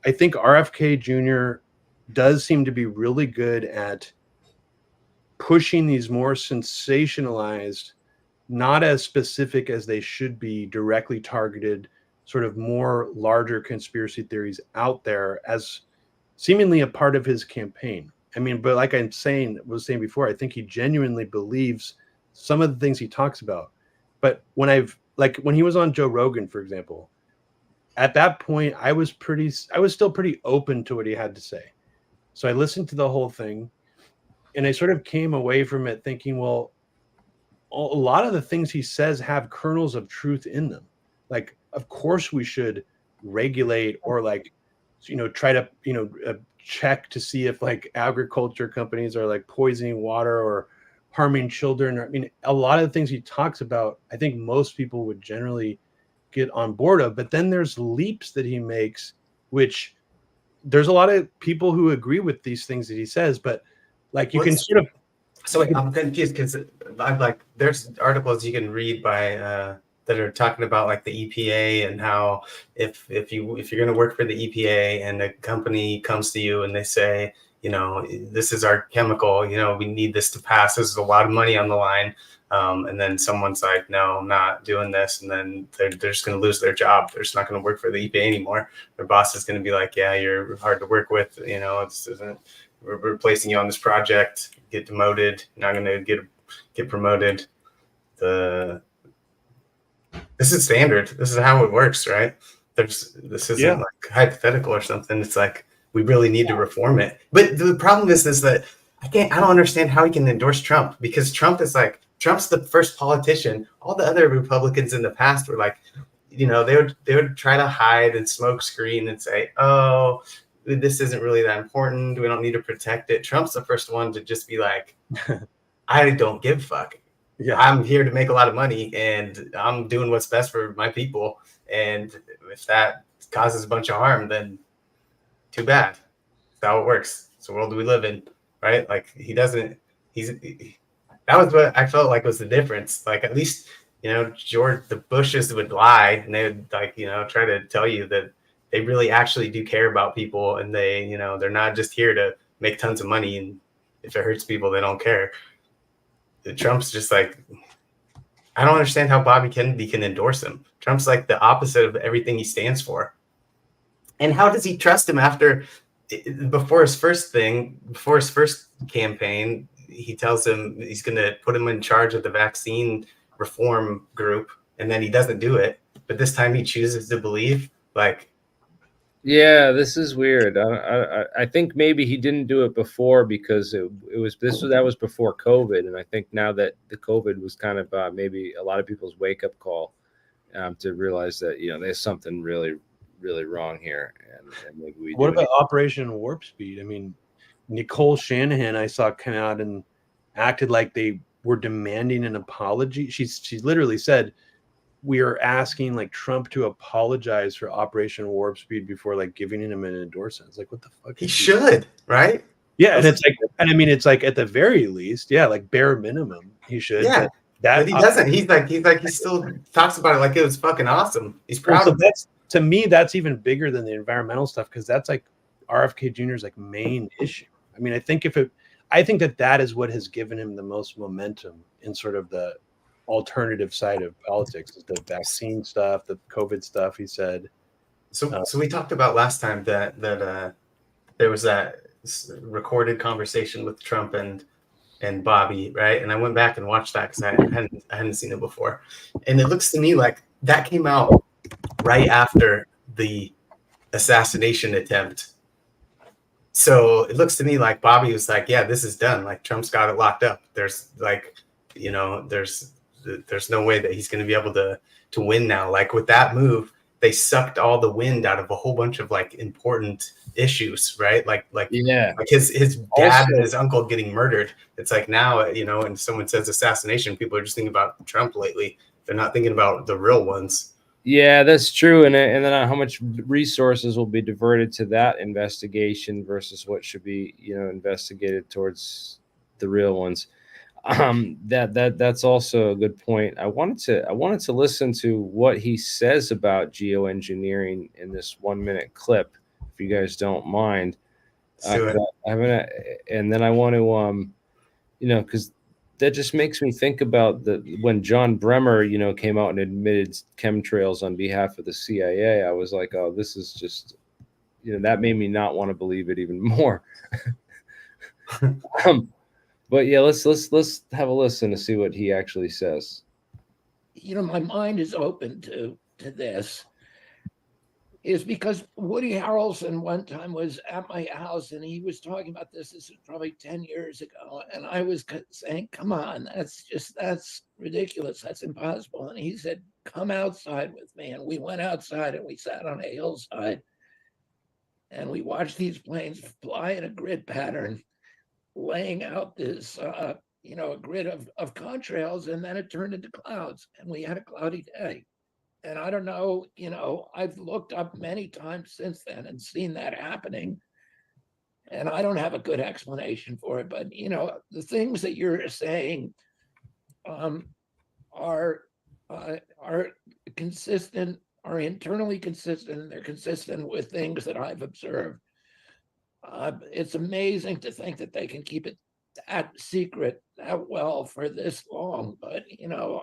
I think RFK Jr. does seem to be really good at pushing these more sensationalized, not as specific as they should be, directly targeted, sort of more larger conspiracy theories out there as seemingly a part of his campaign. I mean, but like was saying before, I think he genuinely believes some of the things he talks about. But when he was on Joe Rogan, for example, at that point, I was still pretty open to what he had to say. So I listened to the whole thing and I sort of came away from it thinking, well, a lot of the things he says have kernels of truth in them. Like, of course we should regulate or like, try to, check to see if like agriculture companies are like poisoning water or harming children. I mean, a lot of the things he talks about, I think most people would generally get on board of, but then there's leaps that he makes, which there's a lot of people who agree with these things that he says, but like you can sort of. So wait, I'm confused because I'm like, there's articles you can read by that are talking about like the EPA and how if you're going to work for the EPA and a company comes to you and they say, this is our chemical, we need this to pass. This is a lot of money on the line. And then someone's like, no, I'm not doing this. And then they're just going to lose their job. They're just not going to work for the EPA anymore. Their boss is going to be like, yeah, you're hard to work with. We're replacing you on this project, get demoted, not going to get promoted. This is standard. This is how it works, right? This isn't like hypothetical or something. It's like, we really need to reform it. But the problem is that I don't understand how he can endorse Trump, because Trump's the first politician. All the other Republicans in the past were like, they would try to hide and smoke screen and say, oh, this isn't really that important. We don't need to protect it. Trump's the first one to just be like, I don't give a fuck. Yeah, I'm here to make a lot of money and I'm doing what's best for my people. And if that causes a bunch of harm, then too bad. That's how it works. It's the world we live in, right? Like that was what I felt like was the difference. Like at least, the Bushes would lie and they would like, try to tell you that they really actually do care about people and they, they're not just here to make tons of money. And if it hurts people, they don't care. Trump's just like, I don't understand how Bobby Kennedy can endorse him. Trump's like the opposite of everything he stands for. And how does he trust him before his first campaign, he tells him he's going to put him in charge of the vaccine reform group, and then he doesn't do it. But this time he chooses to believe. Like, Yeah, this is weird. I think maybe he didn't do it before because that was before COVID, and I think now that the COVID was kind of maybe a lot of people's wake up call to realize that there's something really really wrong here, and maybe we. What about Operation Warp Speed? I mean, Nicole Shanahan I saw come out and acted like they were demanding an apology. She literally said, we are asking like Trump to apologize for Operation Warp Speed before like giving him an endorsement. It's like, what the fuck? He should, right? Yeah, and it's like, and I mean, it's like at the very least, yeah, like bare minimum, he should. Yeah, but he doesn't. He still talks about it like it was fucking awesome. He's proud of it. To me, that's even bigger than the environmental stuff because that's like RFK Jr.'s like main issue. I mean, I think that is what has given him the most momentum in sort of the alternative side of politics, is the vaccine stuff, the COVID stuff. He said. So we talked about last time that there was that recorded conversation with Trump and Bobby, right? And I went back and watched that because I hadn't seen it before, and it looks to me like that came out right after the assassination attempt. So it looks to me like Bobby was like, yeah, this is done. Like Trump's got it locked up. There's like, there's no way that he's going to be able to win now. Like with that move, they sucked all the wind out of a whole bunch of like important issues, right? Like his dad and his uncle getting murdered. It's like now, and someone says assassination, people are just thinking about Trump lately. They're not thinking about the real ones. Yeah, that's true. And then how much resources will be diverted to that investigation versus what should be, investigated towards the real ones. That's also a good point. I wanted to listen to what he says about geoengineering in this 1 minute clip, if you guys don't mind. And then I want to, because that just makes me think about when John Bremer, came out and admitted chemtrails on behalf of the CIA. I was like, oh, this is just, that made me not want to believe it even more. But yeah, let's have a listen to see what he actually says. My mind is open to this. Is because Woody Harrelson one time was at my house and he was talking about this. This was probably 10 years ago. And I was saying, come on, that's ridiculous. That's impossible. And he said, come outside with me. And we went outside and we sat on a hillside and we watched these planes fly in a grid pattern, laying out this, a grid of contrails. And then it turned into clouds and we had a cloudy day. And I don't know, I've looked up many times since then and seen that happening. And I don't have a good explanation for it. But, the things that you're saying are consistent, are internally consistent, and they're consistent with things that I've observed. It's amazing to think that they can keep it that secret that well for this long. But,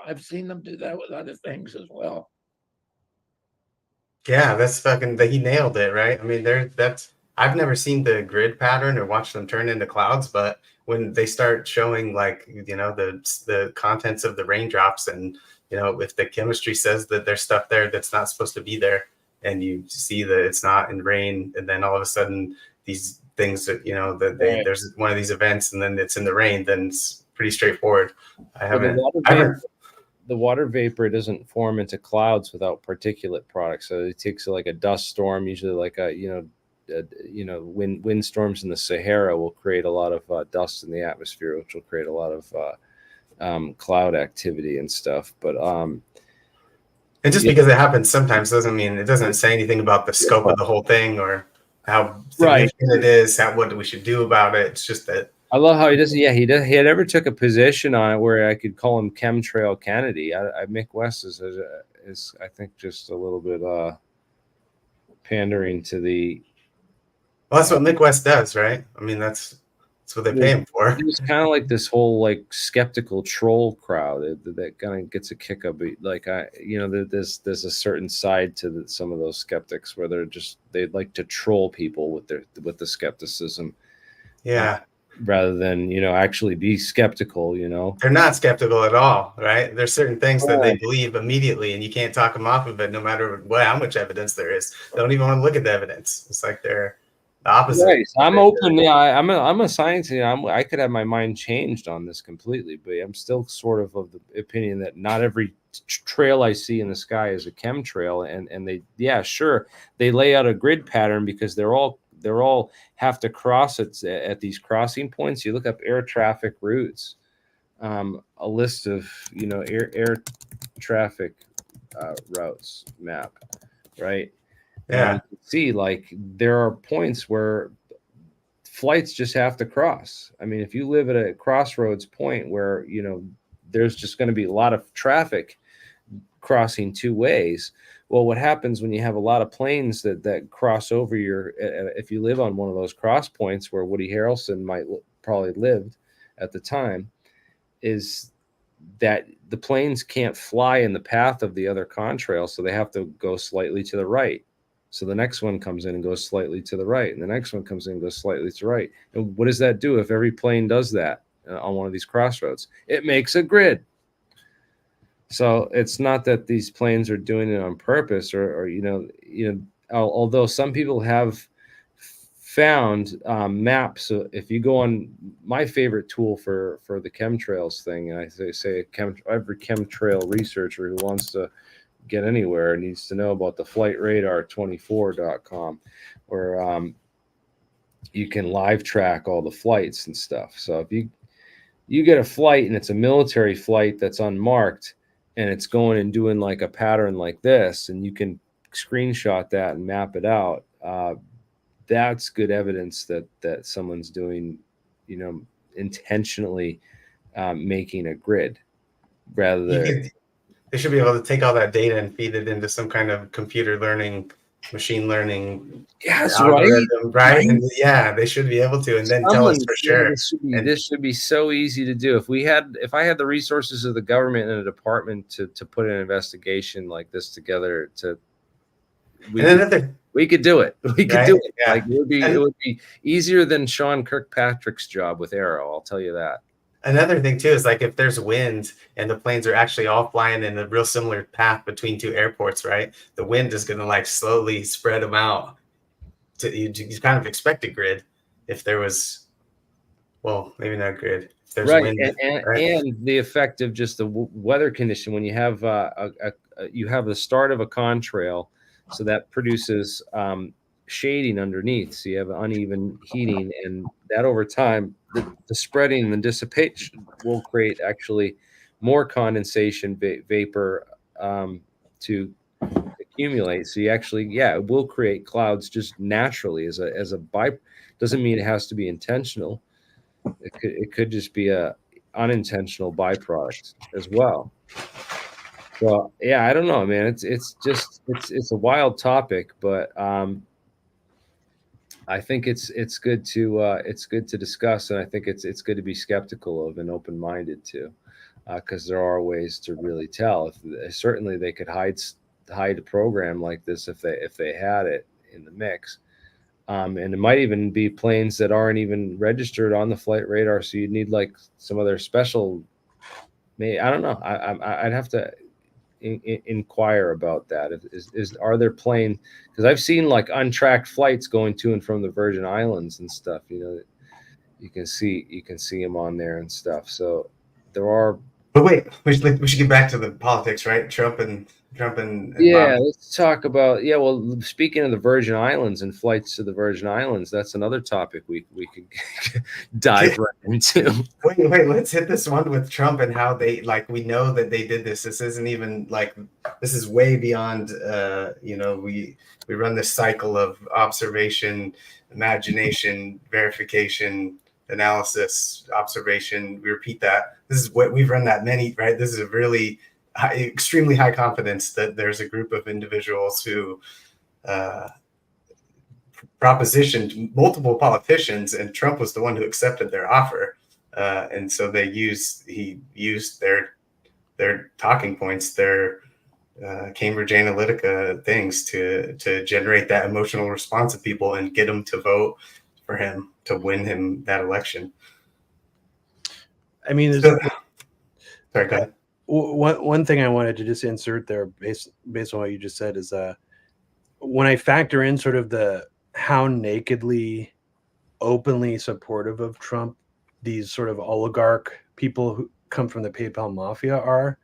I've seen them do that with other things as well. Yeah, that's he nailed it, right? I mean, I've never seen the grid pattern or watched them turn into clouds, but when they start showing like, the contents of the raindrops and, if the chemistry says that there's stuff there that's not supposed to be there and you see that it's not in rain, and then all of a sudden these things that, there's one of these events and then it's in the rain, then it's pretty straightforward. The water vapor doesn't form into clouds without particulate products. So it takes like a dust storm, usually like windstorms in the Sahara will create a lot of dust in the atmosphere, which will create a lot of cloud activity and stuff. But and just because it happens sometimes doesn't mean it doesn't say anything about the scope of the whole thing or how significant it is, what we should do about it. It's just that. I love how he doesn't. Yeah, he never took a position on it where I could call him chemtrail Kennedy. Mick West is I think just a little bit pandering to the. Well, that's what Mick West does, right? I mean, that's what they pay him for. It's kind of like this whole like skeptical troll crowd that kind of gets a kick up. Like there's a certain side to some of those skeptics where they'd like to troll people with the skepticism. Yeah. rather than, actually be skeptical, They're not skeptical at all, right? There's certain things that they Right. believe immediately, and you can't talk them off of it, no matter how much evidence there is. They don't even want to look at the evidence. It's like they're the opposite. Right. I'm open. Yeah, I'm a scientist. I could have my mind changed on this completely, but I'm still sort of the opinion that not every trail I see in the sky is a chemtrail, and they, yeah, sure, they lay out a grid pattern because they're all have to cross at these crossing points. You look up air traffic routes, a list of air traffic routes map, right? And you can see, like, there are points where flights just have to cross. I mean, if you live at a crossroads point where, there's just going to be a lot of traffic crossing two ways. Well, what happens when you have a lot of planes that cross over if you live on one of those cross points where Woody Harrelson probably lived at the time, is that the planes can't fly in the path of the other contrail, so they have to go slightly to the right. So the next one comes in and goes slightly to the right, and the next one comes in and goes slightly to the right. And what does that do if every plane does that on one of these crossroads? It makes a grid. So it's not that these planes are doing it on purpose, or although some people have found maps. So if you go on my favorite tool for the chemtrails thing, and I say every chemtrail researcher who wants to get anywhere needs to know about the flightradar24.com, where you can live track all the flights and stuff. So if you get a flight and it's a military flight that's unmarked and it's going and doing like a pattern like this, and you can screenshot that and map it out, that's good evidence that someone's doing, intentionally making a grid rather than. They should be able to take all that data and feed it into some kind of computer learning, machine learning algorithm, right? And yeah, they should be able to, and then tell us for sure. This should be so easy to do. If I had the resources of the government and a department to put an investigation like this together, we could do it. We could do it. Yeah. Like it would be easier than Sean Kirkpatrick's job with Arrow. I'll tell you that. Another thing too is, like, if there's wind and the planes are actually all flying in a real similar path between two airports, right? The wind is going to like slowly spread them out. You kind of expect a grid if there was, well, maybe not grid. If there's right, wind, and the effect of just the weather condition when you have you have the start of a contrail, so that produces shading underneath, so you have uneven heating, and that over time the spreading and the dissipation will create actually more condensation vapor to accumulate. So you actually, it will create clouds just naturally as a doesn't mean it has to be intentional. It could just be a unintentional byproduct as well. Well, yeah, I don't know, man. It's a wild topic, but I think it's good to discuss, and I think it's good to be skeptical of and open-minded to, because there are ways to really tell. Certainly they could hide a program like this if they had it in the mix, and it might even be planes that aren't even registered on the flight radar, so you'd need like some other special. I don't know. I'd have to inquire about that. Are there planes? Because I've seen like untracked flights going to and from the Virgin Islands and stuff. You can see them on there and stuff. So there are. But wait, we should get back to the politics, right? Trump and yeah, let's talk about. Yeah, well, speaking of the Virgin Islands and flights to the Virgin Islands, that's another topic we could dive right into. Wait, let's hit this one with Trump and how they, like, we know that they did this. This isn't even like, this is way beyond. We run this cycle of observation, imagination, verification, analysis, observation. We repeat that. This is what we've run that many, right? This is a really extremely high confidence that there's a group of individuals who propositioned multiple politicians, and Trump was the one who accepted their offer. And so he used their talking points, their Cambridge Analytica things to generate that emotional response of people and get them to vote for him to win him that election. I mean, So, sorry, go ahead. One thing I wanted to just insert there, based on what you just said, is when I factor in sort of the how nakedly, openly supportive of Trump these sort of oligarch people who come from the PayPal mafia are,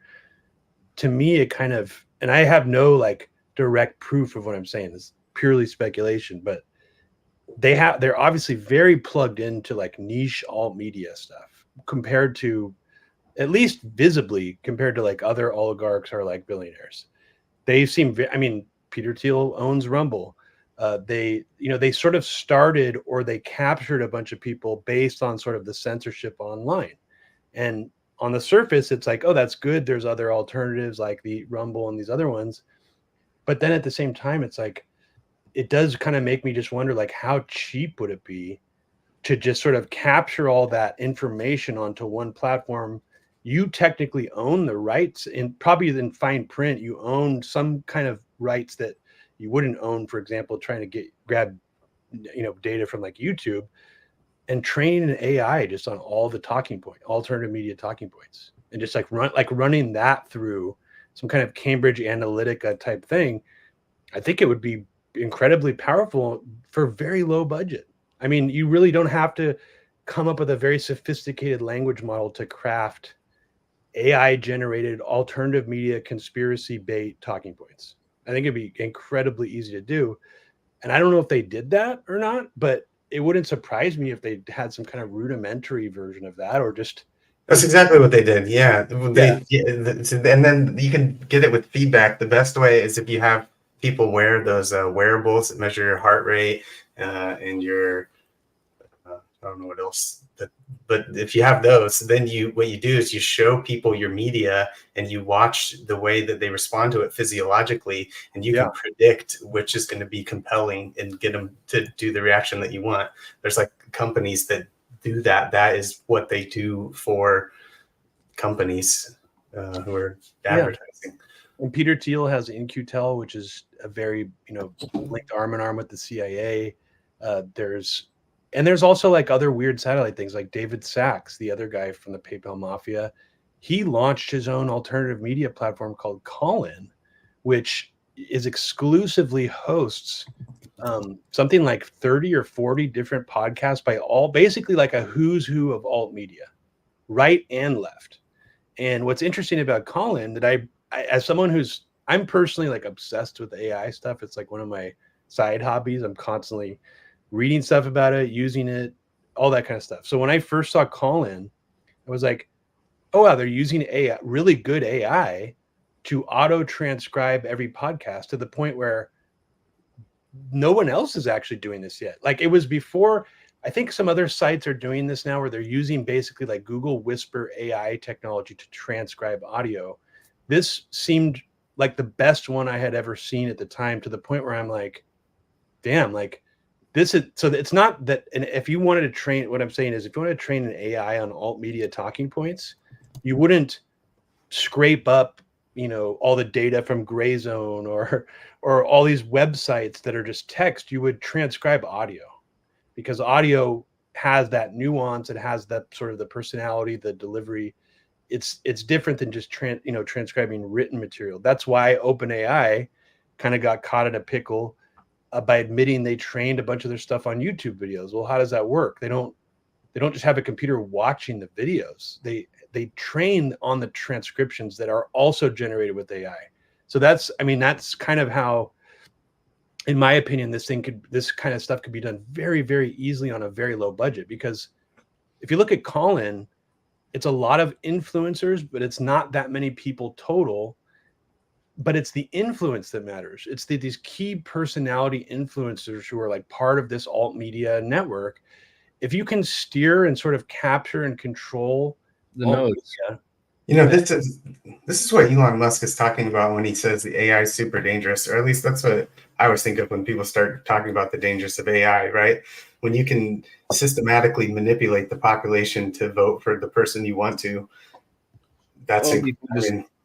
to me it kind of, and I have no like direct proof of what I'm saying, it's purely speculation, but they're obviously very plugged into like niche alt media stuff compared to, at least visibly compared to like other oligarchs or like billionaires. They seem, I mean, Peter Thiel owns Rumble. They sort of started, or they captured a bunch of people based on sort of the censorship online. And on the surface, it's like, oh, that's good. There's other alternatives like the Rumble and these other ones. But then at the same time, it's like, it does kind of make me just wonder, like, how cheap would it be to just sort of capture all that information onto one platform? You technically own the rights, and probably in fine print, you own some kind of rights that you wouldn't own, for example, trying to grab data from like YouTube, and train an AI just on all the alternative media talking points, and just like running that through some kind of Cambridge Analytica type thing. I think it would be incredibly powerful for very low budget. I mean, you really don't have to come up with a very sophisticated language model to craft AI generated alternative media conspiracy bait talking points. I think it'd be incredibly easy to do. And I don't know if they did that or not, but it wouldn't surprise me if they had some kind of rudimentary version of that, or just. That's exactly what they did. Yeah. And then you can get it with feedback. The best way is if you have people wear those wearables that measure your heart rate and your, I don't know what else, but if you have those, then what you do is you show people your media and you watch the way that they respond to it physiologically, and you can predict which is going to be compelling and get them to do the reaction that you want. There's like companies that do that. That is what they do for companies who are advertising. And Peter Thiel has In-Q-Tel, which is a very, linked arm in arm with the CIA. There's also like other weird satellite things, like David Sachs, the other guy from the PayPal mafia. He launched his own alternative media platform called Callin, which is exclusively hosts something like 30 or 40 different podcasts by basically like a who's who of alt media, right and left. And what's interesting about Callin, that I as someone I'm personally like obsessed with AI stuff. It's like one of my side hobbies. I'm constantly reading stuff about it, using it, all that kind of stuff. So when I first saw Callin, I was like, oh wow, they're using AI, really good AI, to auto transcribe every podcast, to the point where no one else is actually doing this yet. Like, it was before. I think some other sites are doing this now, where they're using basically like Google Whisper AI technology to transcribe audio. This seemed like the best one I had ever seen at the time, to the point where I'm like, damn, like this is, so it's not that. And if you wanted to train, what I'm saying is, if you wanted to train an AI on alt media talking points, you wouldn't scrape up, all the data from Gray Zone or all these websites that are just text. You would transcribe audio, because audio has that nuance. It has that sort of the personality, the delivery. It's different than just transcribing written material. That's why OpenAI kind of got caught in a pickle by admitting they trained a bunch of their stuff on YouTube videos. Well, how does that work? They don't just have a computer watching the videos. They train on the transcriptions that are also generated with AI. So that's kind of how, in my opinion, this kind of stuff could be done very, very easily on a very low budget. Because if you look at Callin, it's a lot of influencers, but it's not that many people total. But it's the influence that matters. It's these key personality influencers who are like part of this alt media network. If you can steer and sort of capture and control the nodes. Media, this is what Elon Musk is talking about when he says the AI is super dangerous, or at least that's what I always think of when people start talking about the dangers of AI, right? When you can systematically manipulate the population to vote for the person you want to, that's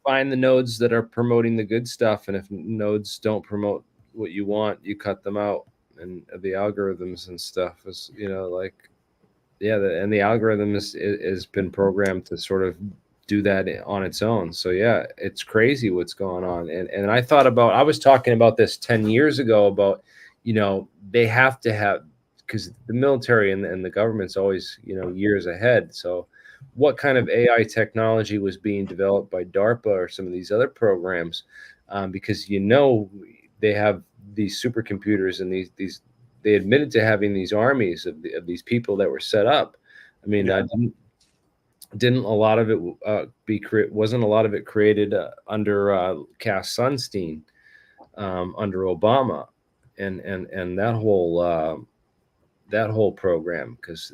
find the nodes that are promoting the good stuff, and if nodes don't promote what you want, you cut them out. and the algorithms and stuff is, like, yeah, and the algorithm has been programmed to sort of do that on its own. So yeah, it's crazy what's going on. And I was talking about this 10 years ago about, they have to have, because the military and the government's always, years ahead. So what kind of AI technology was being developed by DARPA or some of these other programs? Because, they have these supercomputers and these they admitted to having these armies of these people that were set up. I mean, didn't a lot of it wasn't a lot of it created under Cass Sunstein, under Obama, and that whole program? Because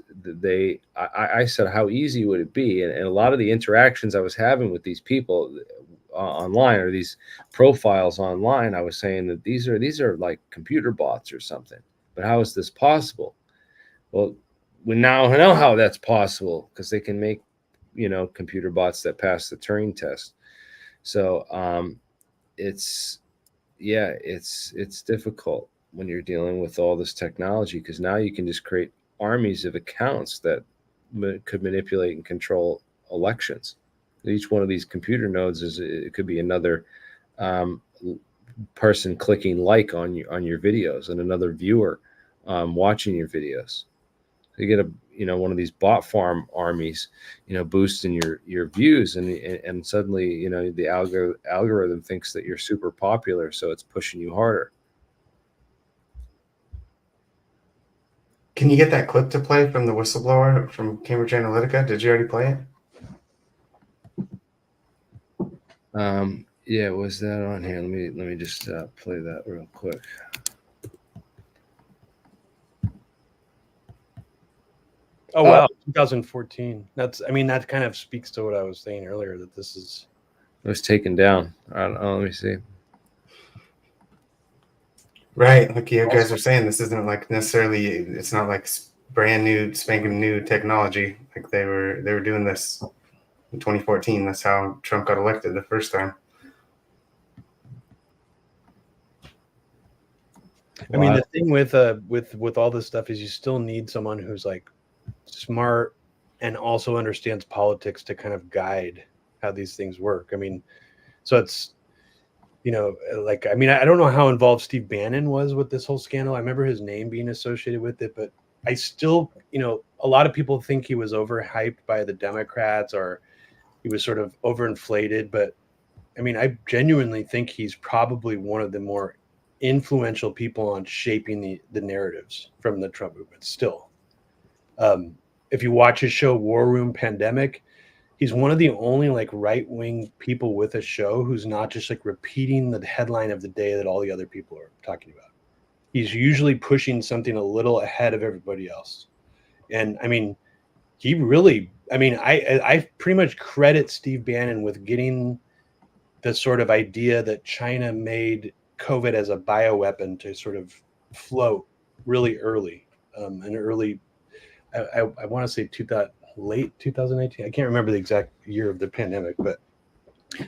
I said, how easy would it be? And a lot of the interactions I was having with these people online, or these profiles online, I was saying that these are like computer bots or something. But how is this possible? Well, we now know how that's possible, because they can make, computer bots that pass the Turing test. So it's difficult when you're dealing with all this technology, because now you can just create armies of accounts that could manipulate and control elections. Each one of these computer nodes it could be another person clicking like on your videos, and another viewer watching your videos. So you get one of these bot farm armies, boosting your views, and suddenly, the algorithm thinks that you're super popular, so it's pushing you harder. Can you get that clip to play from the whistleblower from Cambridge Analytica? Did you already play it? Yeah, was that on here? Let me just play that real quick. Oh wow, 2014. That kind of speaks to what I was saying earlier, that this is. It was taken down. I don't know, let me see. Right, like you guys are saying, this isn't like necessarily. It's not like brand new, spanking new technology. Like they were doing this in 2014. That's how Trump got elected the first time. I mean, the thing with all this stuff is you still need someone who's like smart and also understands politics to kind of guide how these things work. I mean, so it's, I don't know how involved Steve Bannon was with this whole scandal. I remember his name being associated with it, but I still, a lot of people think he was overhyped by the Democrats, or he was sort of overinflated. But I mean, I genuinely think he's probably one of the more influential people on shaping the narratives from the Trump movement still. If you watch his show War Room Pandemic, he's one of the only like right-wing people with a show who's not just like repeating the headline of the day that all the other people are talking about. He's usually pushing something a little ahead of everybody else. And I mean, he really, I pretty much credit Steve Bannon with getting the sort of idea that China made COVID as a bioweapon to sort of float really early, I want to say late 2018. I can't remember the exact year of the pandemic, but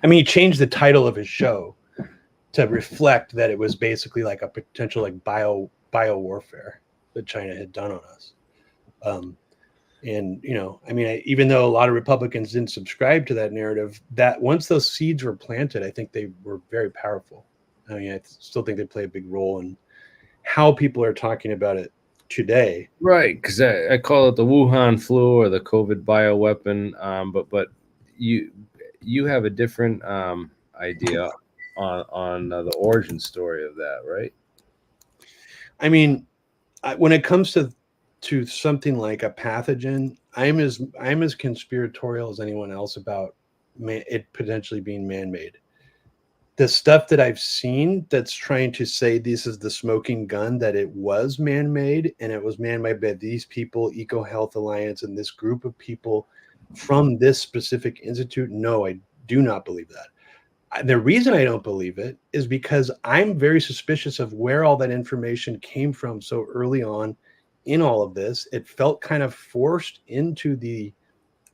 I mean, he changed the title of his show to reflect that it was basically like a potential like bio warfare that China had done on us. And even though a lot of Republicans didn't subscribe to that narrative, that once those seeds were planted, I think they were very powerful. I mean, I still think they play a big role in how people are talking about it today. Right, because I call it the Wuhan flu or the COVID bioweapon, but you have a different idea on the origin story of that, right? I mean, when it comes to something like a pathogen, I'm as conspiratorial as anyone else about it potentially being man-made. The stuff that I've seen that's trying to say this is the smoking gun, that it was man-made, and it was man-made by these people, EcoHealth Alliance, and this group of people from this specific institute. No, I do not believe that. The reason I don't believe it is because I'm very suspicious of where all that information came from so early on in all of this. It felt kind of forced into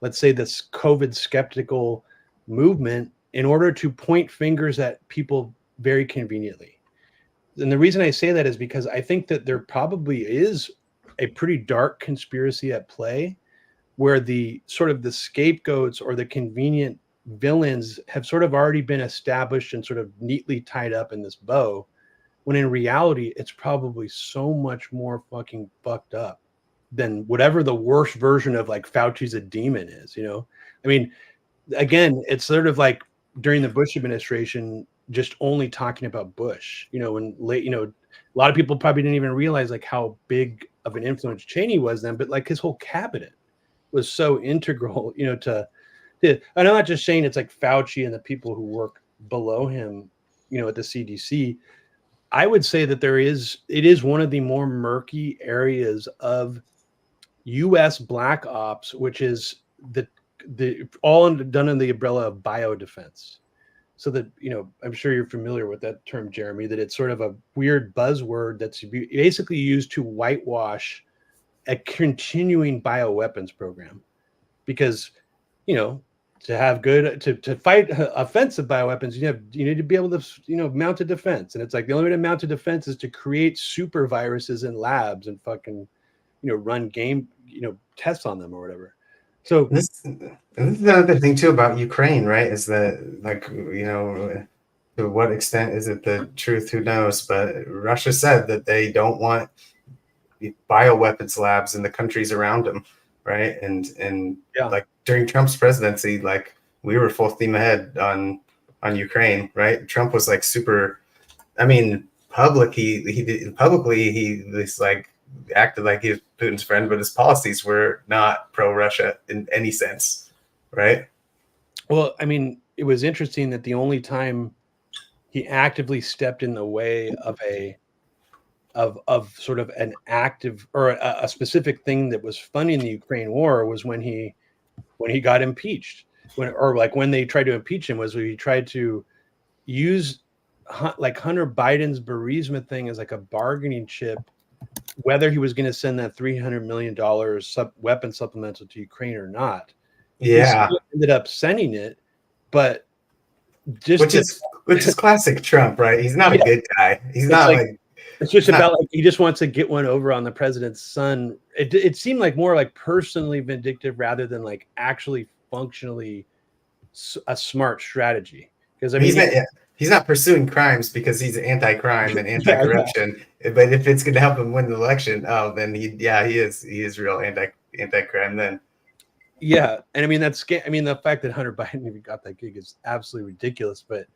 let's say this COVID skeptical movement in order to point fingers at people very conveniently. And the reason I say that is because I think that there probably is a pretty dark conspiracy at play where the sort of the scapegoats or the convenient villains have sort of already been established and sort of neatly tied up in this bow, when in reality it's probably so much more fucking fucked up than whatever the worst version of like Fauci's a demon is, you know? I mean, again, it's sort of like during the Bush administration, just only talking about Bush, you know, when late, you know, a lot of people probably didn't even realize like how big of an influence Cheney was then, but like his whole cabinet was so integral, you know, to and I'm not just saying it's like Fauci and the people who work below him, you know, at the CDC. I would say that it is one of the more murky areas of U.S. black ops, which is the all done in the umbrella of biodefense. So that, you know, I'm sure you're familiar with that term, Jeremy, that it's sort of a weird buzzword that's basically used to whitewash a continuing bioweapons program. Because, you know, to have good to fight offensive bioweapons, you need to be able to, you know, mount a defense. And it's like the only way to mount a defense is to create super viruses in labs and fucking, you know, run game, you know, tests on them or whatever. So This is another thing too about Ukraine, right? Is that, like, you know, to what extent is it the truth? Who knows? But Russia said that they don't want bioweapons labs in the countries around them, right? And yeah, like during Trump's presidency, like we were full steam ahead on Ukraine, right? Trump was like super. I mean, publicly he was like acted like he was Putin's friend, but his policies were not pro-Russia in any sense, right? well, I mean, it was interesting that the only time he actively stepped in the way of of sort of an active or a specific thing that was funding the Ukraine war was when he got impeached. When they tried to impeach him was when he tried to use like Hunter Biden's Burisma thing as like a bargaining chip, whether he was going to send that $300 million weapon supplemental to Ukraine or not. Yeah, He ended up sending it, but just which is classic Trump, right? He's not a good guy. He's not like it's just about like he just wants to get one over on the president's son. It seemed like more like personally vindictive rather than like actually functionally a smart strategy. Because I mean, he's not pursuing crimes because he's anti-crime and anti-corruption. Yeah. But if it's going to help him win the election, oh, then he is real anti-crime then. Yeah, and I mean the fact that Hunter Biden even got that gig is absolutely ridiculous. But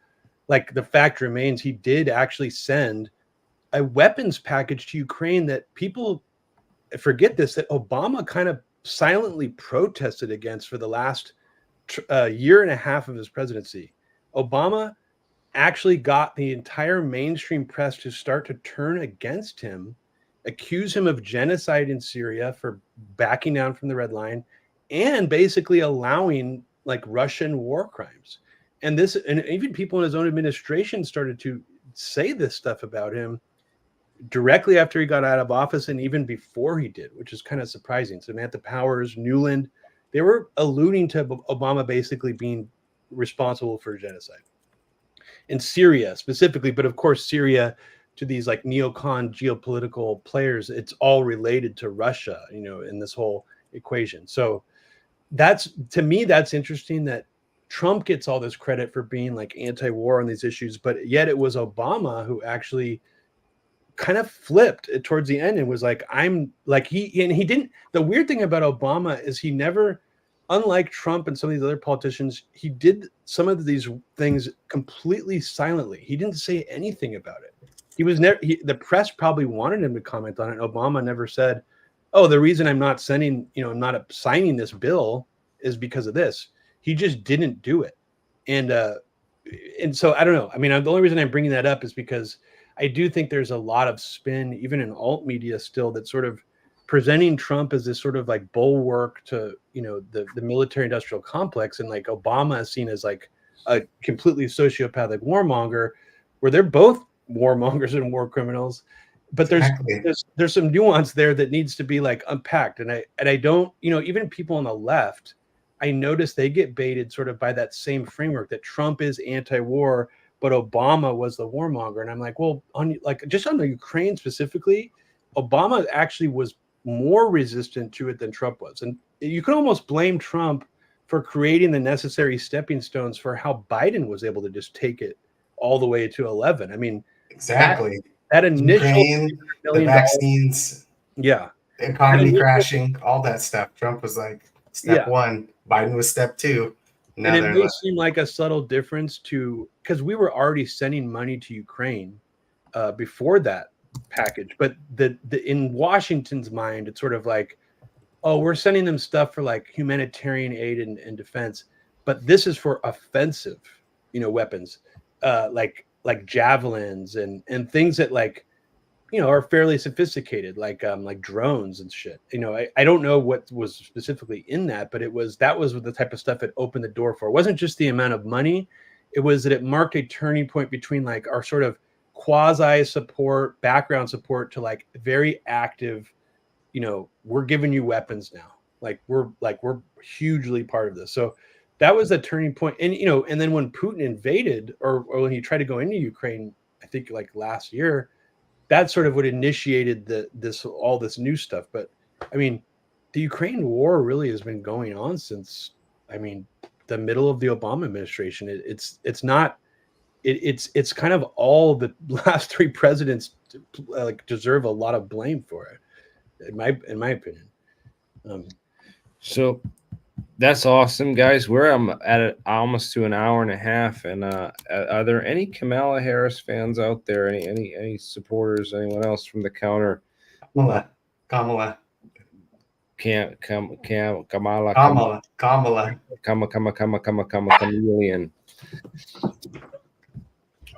like the fact remains, he did actually send a weapons package to Ukraine that people forget that Obama kind of silently protested against for the last year and a half of his presidency. Obama actually got the entire mainstream press to start to turn against him, accuse him of genocide in Syria for backing down from the red line, and basically allowing like Russian war crimes. And even people in his own administration started to say this stuff about him directly after he got out of office and even before he did, which is kind of surprising. Samantha Powers, Newland, they were alluding to Obama basically being responsible for genocide in Syria specifically. But of course, Syria, to these like neocon geopolitical players, it's all related to Russia, you know, in this whole equation. So to me, that's interesting that Trump gets all this credit for being like anti-war on these issues, but yet it was Obama who actually kind of flipped towards the end and was like, I'm like, he didn't. The weird thing about Obama is he never, unlike Trump and some of these other politicians, he did some of these things completely silently. He didn't say anything about it. He was never, the press probably wanted him to comment on it. Obama never said, oh, the reason I'm not sending, you know, not signing this bill is because of this. He just didn't do it. And so I don't know. I mean, the only reason I'm bringing that up is because I do think there's a lot of spin, even in alt media still, that's sort of presenting Trump as this sort of like bulwark to, you know, the military industrial complex. And like Obama is seen as like a completely sociopathic warmonger, where they're both warmongers and war criminals. But there's some nuance there that needs to be like unpacked. And I don't, you know, even people on the left, I notice they get baited sort of by that same framework that Trump is anti-war, but Obama was the warmonger. And I'm like, well, just on the Ukraine specifically, Obama actually was more resistant to it than Trump was. And you can almost blame Trump for creating the necessary stepping stones for how Biden was able to just take it all the way to 11. I mean, Exactly. that initial Ukraine, the $1 billion, vaccines, yeah, economy crashing, all that stuff. Trump was like step Yeah. one. Biden was step two. Now and it they're may like, seem like a subtle difference because we were already sending money to Ukraine before that package, but the in Washington's mind, it's sort of like, oh, we're sending them stuff for like humanitarian aid and defense, but this is for offensive, weapons, like javelins and things that like, are fairly sophisticated, like drones and shit. I don't know what was specifically in that, but that was the type of stuff that opened the door for. It wasn't just the amount of money, it was that it marked a turning point between like our sort of quasi support, background support to like very active, we're giving you weapons now. We're hugely part of this. So that was the turning point. And and then when Putin invaded or when he tried to go into Ukraine, I think like last year, that's sort of what initiated all this new stuff. But I mean, the Ukraine war really has been going on since, I mean, the middle of the Obama administration. It's kind of all the last three presidents like deserve a lot of blame for it, in my opinion. So that's awesome, guys. We're at almost to an hour and a half. And are there any Kamala Harris fans out there? Any supporters? Anyone else from the counter? Kamala. Kamala. Chameleon.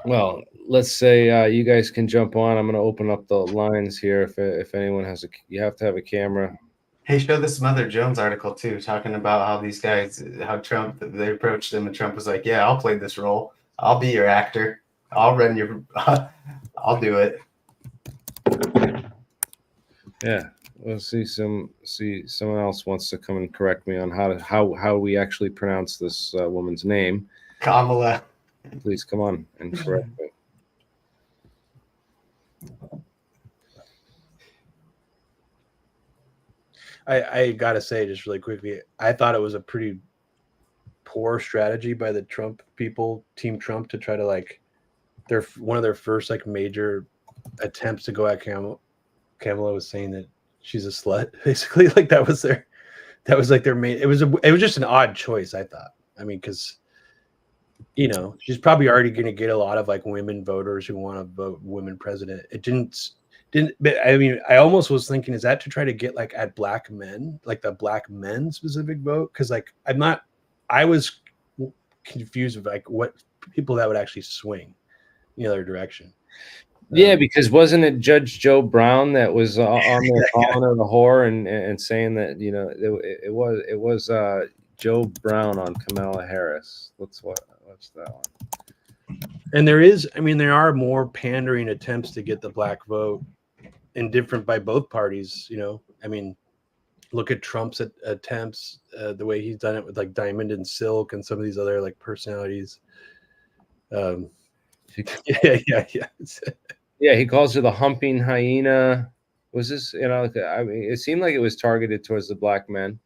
Well, let's say you guys can jump on. I'm going to open up the lines here. If anyone has you have to have a camera. Hey, show this Mother Jones article too, talking about how these guys, how Trump, they approached him and Trump was like, yeah, I'll play this role. I'll be your actor. I'll run your, I'll do it. Yeah. We'll see someone else wants to come and correct me on how we actually pronounce this woman's name. Kamala. Please come on and correct me. I gotta say, just really quickly, I thought it was a pretty poor strategy by the Trump people, Team Trump, to try to like one of their first like major attempts to go at Kamala was saying that she's a slut, basically. Like that was like their main. It was just an odd choice, I thought. I mean, because she's probably already going to get a lot of like women voters who want to vote women president. It didn't. But I mean, I almost was thinking, is that to try to get like at black men, like the black men specific vote? Because like I was confused with like what people that would actually swing the other direction. Yeah, because wasn't it Judge Joe Brown that was on there calling her a whore and saying that it was Joe Brown on Kamala Harris. What's that one? And there are more pandering attempts to get the black vote, and different by both parties. I mean, look at Trump's attempts, the way he's done it with like Diamond and Silk and some of these other like personalities. Yeah. Yeah, he calls her the humping hyena. Was this, I mean, it seemed like it was targeted towards the black men.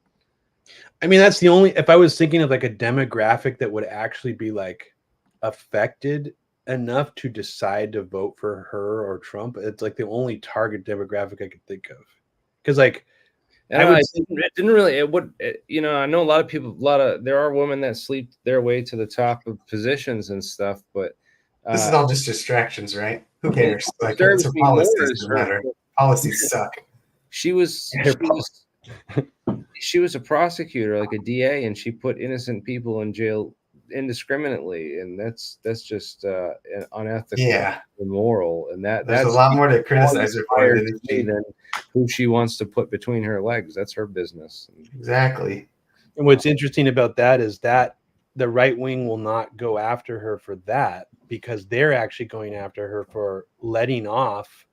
I mean, that's the only, if I was thinking of like a demographic that would actually be like affected enough to decide to vote for her or Trump, it's like the only target demographic I could think of. Because like, it didn't really, I know a lot of people, there are women that sleep their way to the top of positions and stuff, but this is all just distractions, right? Who cares? Like, it's her policies doesn't matter. Policies suck. She was a prosecutor, like a DA, and she put innocent people in jail indiscriminately, and that's just unethical, and immoral, and there's a lot more to criticize her for than who she wants to put between her legs. That's her business. Exactly. And what's interesting about that is that the right wing will not go after her for that, because they're actually going after her for letting off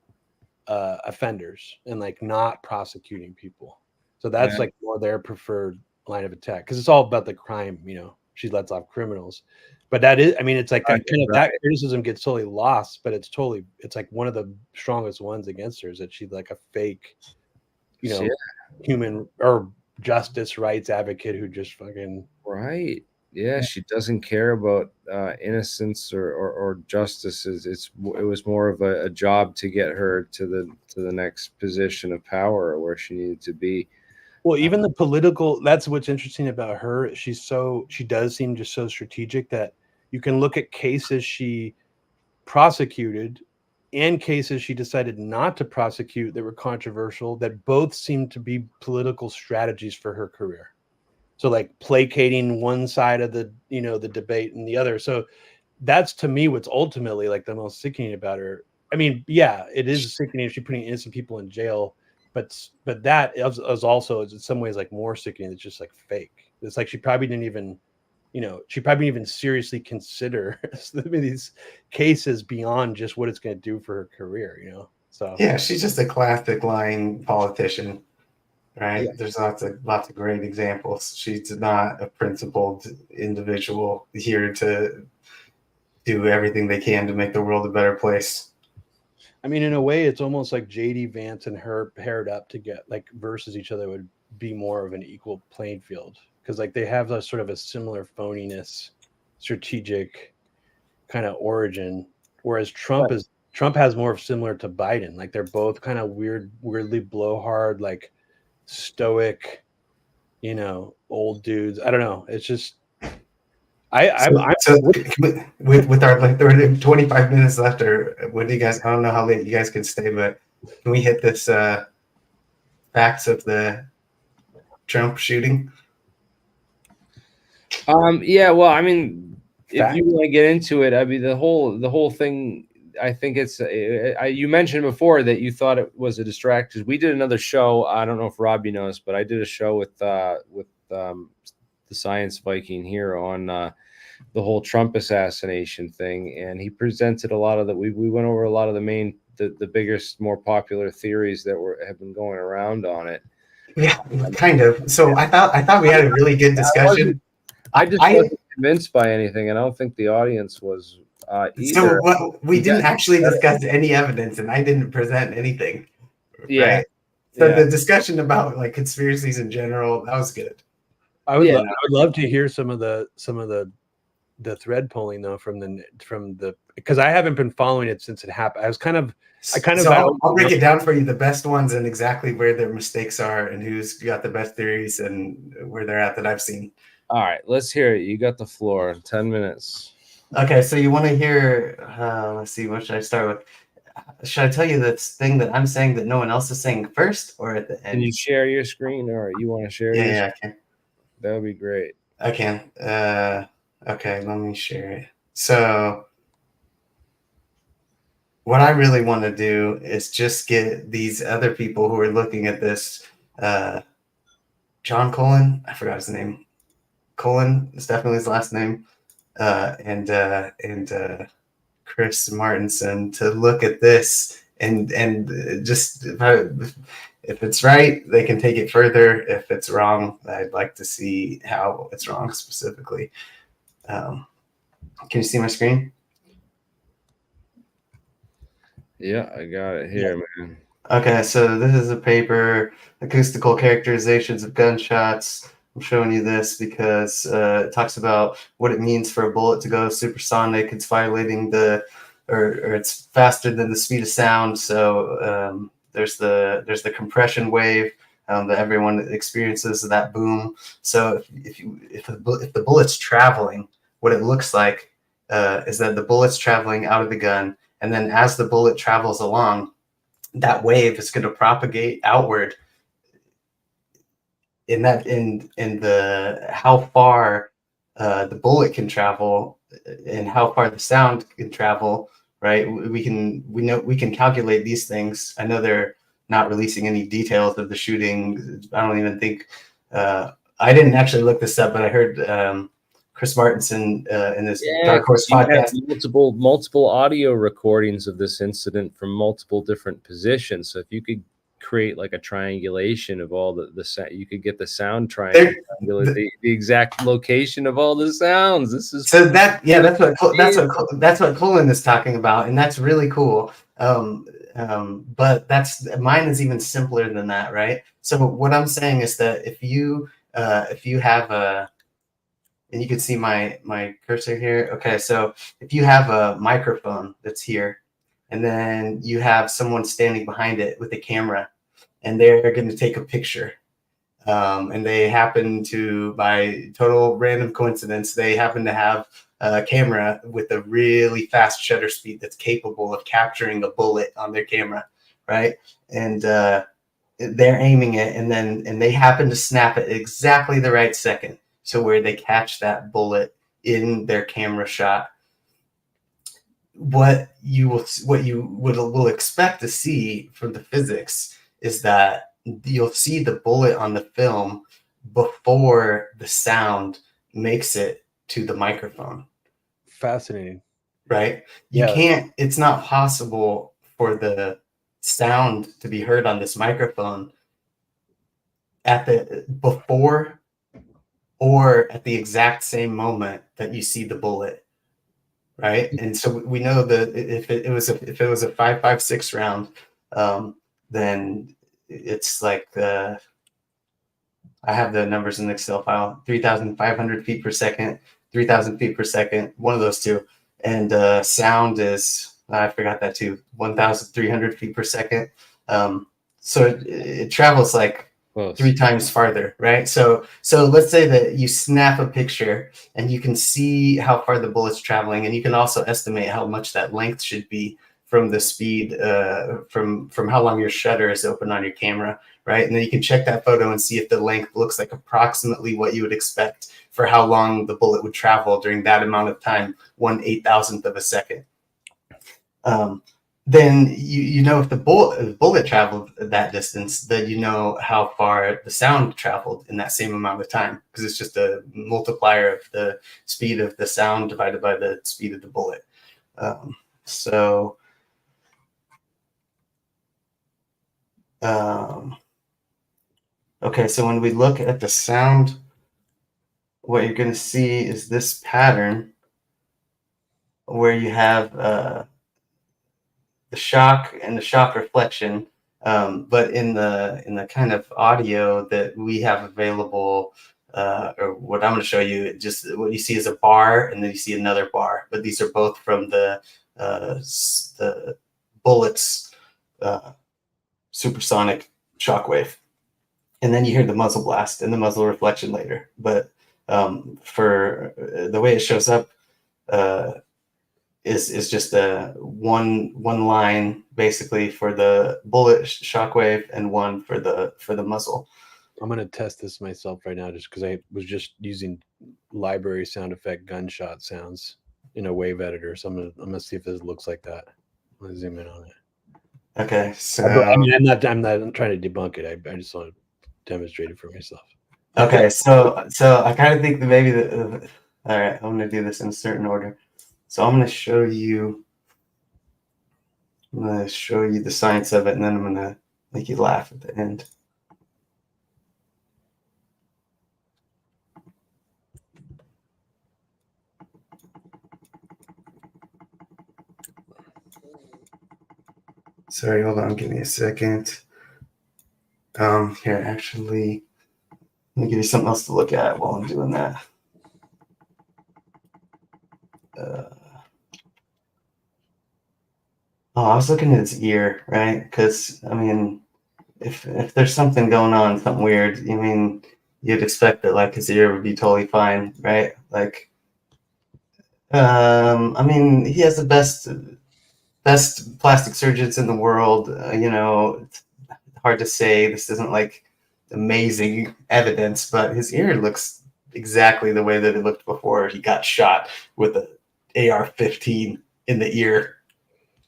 offenders and like not prosecuting people. So that's like more their preferred line of attack, because it's all about the crime, she lets off criminals. But that is, I mean, it's like that kind of Right. that criticism gets totally lost, but it's like one of the strongest ones against her is that she's like a fake, you know, Yeah. human or justice rights advocate who just fucking Right. Yeah, she doesn't care about innocence or justice. It was more of a job to get her to the next position of power where she needed to be. well, even the political, that's what's interesting about her. She does seem just so strategic that you can look at cases she prosecuted and cases she decided not to prosecute that were controversial, that both seem to be political strategies for her career. So like placating one side of the, you know, the debate and the other. So that's to me what's ultimately like the most sickening about her. I mean, yeah, it is sickening if she's putting innocent people in jail, but that is also in some ways like more sickening. It's just like fake. It's like she probably didn't even, you know, she probably didn't even seriously consider these cases beyond just what it's going to do for her career, you know. So Yeah, she's just a classic lying politician, right? Yeah. There's lots of great examples. She's not a principled individual here to do everything they can to make the world a better place. I mean, in a way, it's almost like JD Vance and her paired up to get like versus each other would be more of an equal playing field because like they have a sort of a similar phoniness, strategic kind of origin, whereas Trump has more of similar to Biden. Like they're both kind of weirdly blowhard, like stoic, you know, old dudes. I don't know. It's just So with our like 25 minutes left, or what do you guys? I don't know how late you guys can stay, but can we hit this facts of the Trump shooting? Yeah, well, I mean, if Fact. you want to get into it, I mean, the whole thing, I think it's you mentioned before that you thought it was a distraction. We did another show. I don't know if Robbie knows, but I did a show with the Science Viking here on the whole Trump assassination thing, and he presented a lot of the we went over a lot of the biggest, more popular theories that have been going around on it. Yeah, kind of. So I thought we had a really good discussion. I just wasn't convinced by anything, and I don't think the audience was either. So we didn't actually discuss any evidence, and I didn't present anything. Yeah. Right? So the discussion about like conspiracies in general, that was good. I would love to hear some of the thread pulling though from the because I haven't been following it since it happened. I'll break it down for you, the best ones and exactly where their mistakes are and who's got the best theories and where they're at that I've seen. All right, let's hear it. You got the floor. 10 minutes. Okay, so you want to hear? Let's see. What should I start with? Should I tell you this thing that I'm saying that no one else is saying first, or at the end? Can you share your screen, or you want to share? Yeah, I can. That would be great. I can. Okay, let me share it. So what I really want to do is just get these other people who are looking at this. John Cullen, I forgot his name. Cullen is definitely his last name. And Chris Martinson to look at this and just if it's right, they can take it further. If it's wrong, I'd like to see how it's wrong specifically. Can you see my screen? Yeah, I got it here, man. Okay, so this is a paper, acoustical characterizations of gunshots. I'm showing you this because it talks about what it means for a bullet to go supersonic. It's violating or it's faster than the speed of sound. So there's the compression wave that everyone experiences, that boom. So if the bullet's traveling, what it looks like is that the bullet's traveling out of the gun, and then as the bullet travels along, that wave is going to propagate outward. In the how far the bullet can travel and how far the sound can travel, right? We can calculate these things. I know they're not releasing any details of the shooting. I don't even think I didn't actually look this up, but I heard Chris Martinson in this Dark Horse podcast. Multiple audio recordings of this incident from multiple different positions. So if you could create like a triangulation of all the you could get the sound triangle, the exact location of all the sounds. This is so that that's what Colin is talking about, and that's really cool. But mine is even simpler than that, right? So what I'm saying is that if you have a, and you can see my cursor here. Okay, so if you have a microphone that's here, and then you have someone standing behind it with a camera, and they're going to take a picture. And they happen to, by total random coincidence, they happen to have a camera with a really fast shutter speed that's capable of capturing a bullet on their camera, right? And they're aiming it, and they happen to snap it exactly the right second, so where they catch that bullet in their camera shot. What you will expect to see from the physics is that you'll see the bullet on the film before the sound makes it to the microphone. Fascinating. Right? It's not possible for the sound to be heard on this microphone at the before or at the exact same moment that you see the bullet. Right? And so we know that if it was a 5.56 round, then it's like I have the numbers in the Excel file: 3,500 feet per second, 3,000 feet per second, one of those two. And sound is, I forgot that too, 1,300 feet per second. So it travels like close. 3 times farther, right? So let's say that you snap a picture and you can see how far the bullet's traveling, and you can also estimate how much that length should be from the speed, from how long your shutter is open on your camera, right? And then you can check that photo and see if the length looks like approximately what you would expect for how long the bullet would travel during that amount of time, 1/8,000th of a second. Then you know if the bullet traveled that distance, then you know how far the sound traveled in that same amount of time, because it's just a multiplier of the speed of the sound divided by the speed of the bullet. Okay, so when we look at the sound, what you're going to see is this pattern where you have the shock and the shock reflection, but in the kind of audio that we have available, or what I'm going to show you, just what you see is a bar, and then you see another bar, but these are both from the bullet's supersonic shockwave. And then you hear the muzzle blast and the muzzle reflection later. But for the way it shows up is just a one line basically for the bullet shockwave and one for the muzzle. I'm gonna test this myself right now, just because I was just using library sound effect gunshot sounds in a wave editor. So I'm gonna see if this looks like that. I'm gonna zoom in on it. Okay, so I mean, I'm not trying to debunk it. I just want to demonstrate it for myself. Okay, so I kind of think that maybe all right, I'm gonna do this in a certain order. So I'm gonna show you the science of it, and then I'm gonna make you laugh at the end. Sorry, hold on, give me a second. Here, actually, let me give you something else to look at while I'm doing that. I was looking at his ear, right? Because I mean, if there's something going on, something weird, I mean, you'd expect that like his ear would be totally fine, right? Like, I mean, he has the best plastic surgeons in the world. You know, it's hard to say. This isn't like amazing evidence, but his ear looks exactly the way that it looked before he got shot with an AR-15 in the ear.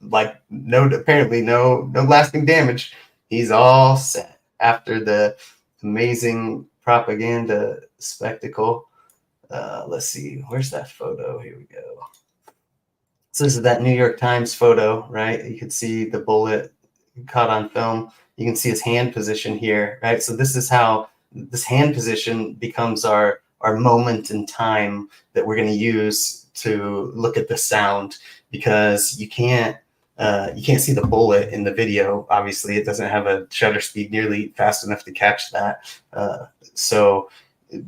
Like apparently no lasting damage. He's all set after the amazing propaganda spectacle. Let's see, where's that photo? Here we go. So this is that New York Times photo, right? You could see the bullet caught on film, you can see his hand position here, right? So this is how this hand position becomes our moment in time that we're going to use to look at the sound, because you can't see the bullet in the video. Obviously, it doesn't have a shutter speed nearly fast enough to catch that. But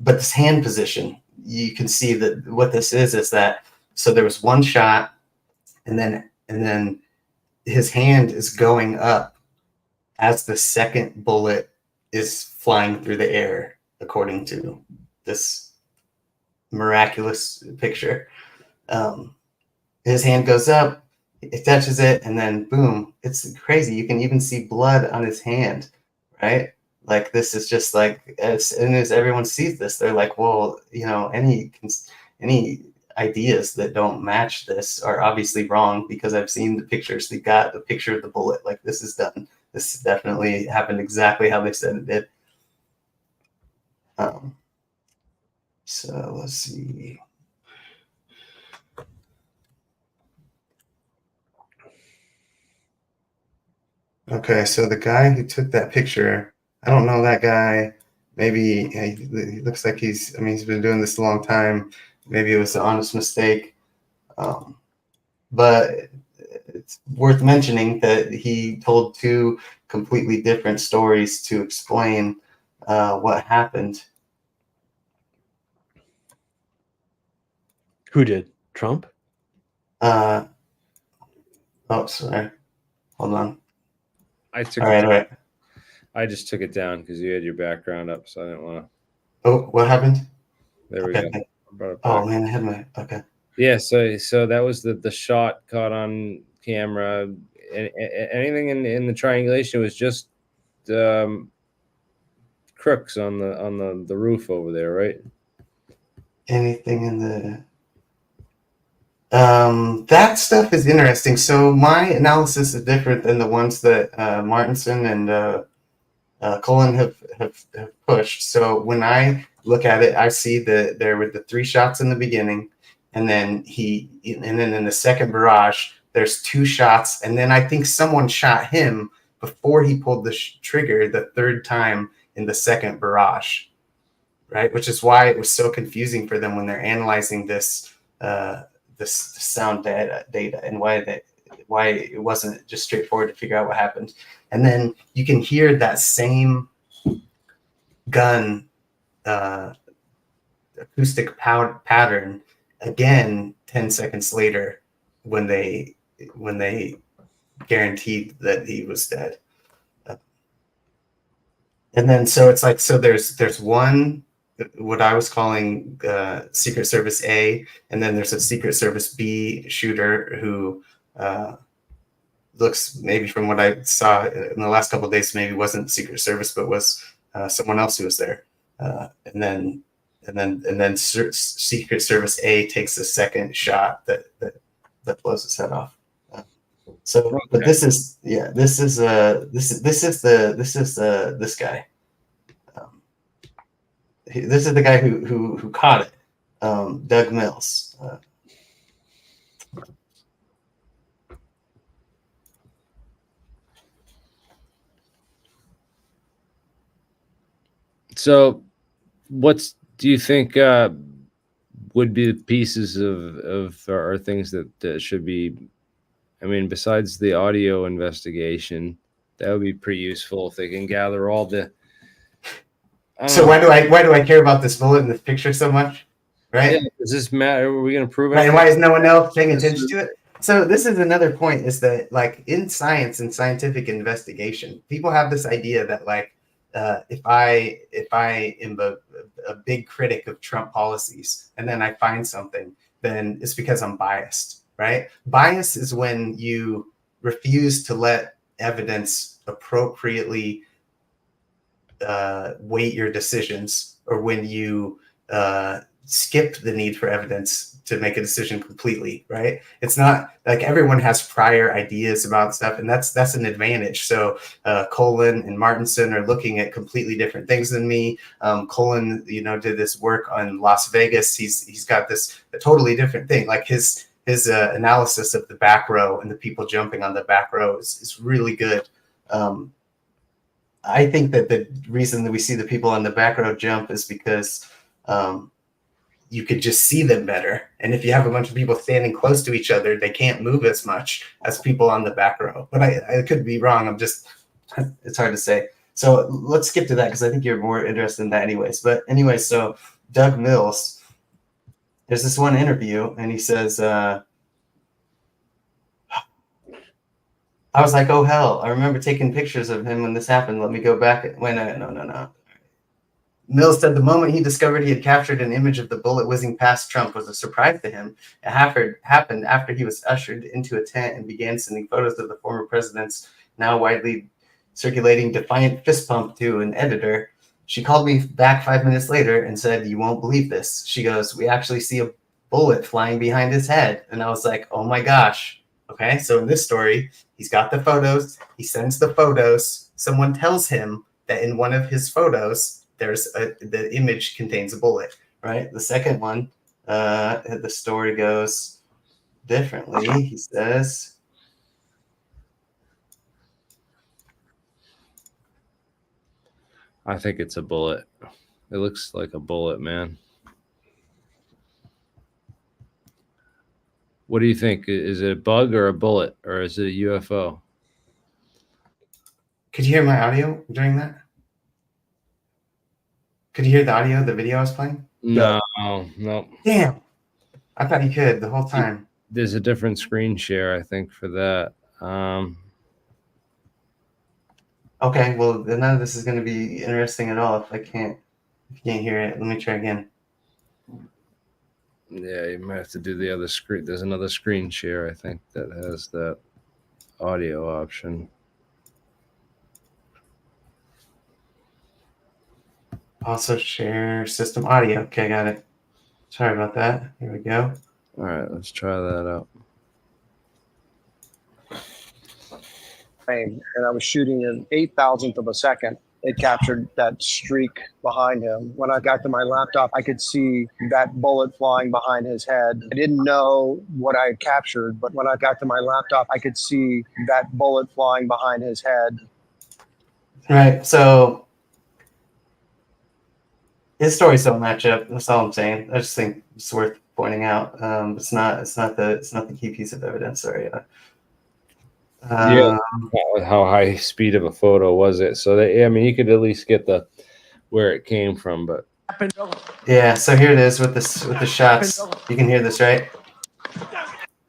this hand position, you can see that what this is that, so there was one shot, and then his hand is going up as the second bullet is flying through the air, according to this miraculous picture. His hand goes up, it touches it, and then boom, it's crazy. You can even see blood on his hand, right? Like, this is just like, as soon as everyone sees this, they're like, well, you know, any ideas that don't match this are obviously wrong, because I've seen the pictures. They got the picture of the bullet. Like, this is done. This definitely happened exactly how they said it did. So let's see. Okay, so the guy who took that picture, I don't know that guy. Maybe he looks like he's been doing this a long time. Maybe it was an honest mistake. But it's worth mentioning that he told two completely different stories to explain what happened. Who did? Trump? Oh, sorry. Hold on. I took All right. I just took it down because you had your background up, so I didn't want to. Oh, what happened? There we Okay. go. I brought it Oh back. man, I had my okay. Yeah, so that was the shot caught on camera. Anything in the triangulation was just crooks on the roof over there, right? Anything in the that stuff is interesting. So my analysis is different than the ones that Martinson and Cullen have pushed. So when I look at it, I see that there were the 3 shots in the beginning, and then in the second barrage, there's 2 shots, and then I think someone shot him before he pulled the trigger the 3rd time in the second barrage, right? Which is why it was so confusing for them when they're analyzing this this sound data and why it wasn't just straightforward to figure out what happened. And then you can hear that same gun acoustic pattern again 10 seconds later when they guaranteed that he was dead. And then so it's like, so there's one, what I was calling Secret Service A, and then there's a Secret Service B shooter who looks, maybe from what I saw in the last couple of days, maybe wasn't Secret Service, but was someone else who was there. And then Secret Service A takes a second shot that blows his head off. So, but this is this guy. This is the guy who caught it, Doug Mills. So, do you think would be the pieces of or things that should be? I mean, besides the audio investigation, that would be pretty useful if they can gather all the. So why do I care about this bullet in this picture so much? Right? Yeah, does this matter? Are we going to prove it? Right, and why is no one else paying attention to it? So this is another point, is that like in science and scientific investigation, people have this idea that like if I am a big critic of Trump policies and then I find something, then it's because I'm biased, right? Bias is when you refuse to let evidence appropriately weight your decisions, or when you skip the need for evidence to make a decision completely, right? It's not like everyone has prior ideas about stuff, and that's an advantage. So Colin and Martinson are looking at completely different things than me. Colin, did this work on Las Vegas. He's got a totally different thing. Like his analysis of the back row and the people jumping on the back row is really good. I think that the reason that we see the people on the back row jump is because you could just see them better. And if you have a bunch of people standing close to each other, they can't move as much as people on the back row. But I could be wrong. It's hard to say. So let's skip to that because I think you're more interested in that anyways. But anyway, so Doug Mills, there's this one interview and he says, I was like, oh, hell, I remember taking pictures of him when this happened. Let me go back. No. Mills said the moment he discovered he had captured an image of the bullet whizzing past Trump was a surprise to him. It happened after he was ushered into a tent and began sending photos of the former president's now widely circulating defiant fist pump to an editor. She called me back 5 minutes later and said, "You won't believe this." She goes, "We actually see a bullet flying behind his head." And I was like, oh my gosh. Okay, so in this story, he's got the photos. He sends the photos. Someone tells him that in one of his photos, the image contains a bullet, right? The second one, the story goes differently. He says, I think it's a bullet. It looks like a bullet, man. What do you think? Is it a bug or a bullet, or is it a UFO? could you hear my audio during that? Could you hear the audio, the video I was playing? No. Damn. I thought you could the whole time. There's a different screen share, I think, for that. Okay, well, then none of this is going to be interesting at all if you can't hear it. Let me try again. Yeah, you might have to do the other screen. There's another screen share, I think, that has that audio option. Also share system audio. Okay, got it. Sorry about that. Here we go. All right, let's try that out. And I was shooting an 8,000th of a second. It captured that streak behind him. When I got to my laptop, I could see that bullet flying behind his head. I didn't know what I had captured, but when I got to my laptop, I could see that bullet flying behind his head. Right. So his stories don't match up. That's all I'm saying. I just think it's worth pointing out. It's not the key piece of evidence. Sorry. Yeah. How high speed of a photo was it? So I mean, you could at least get where it came from, but yeah. So here it is with the shots. You can hear this, right?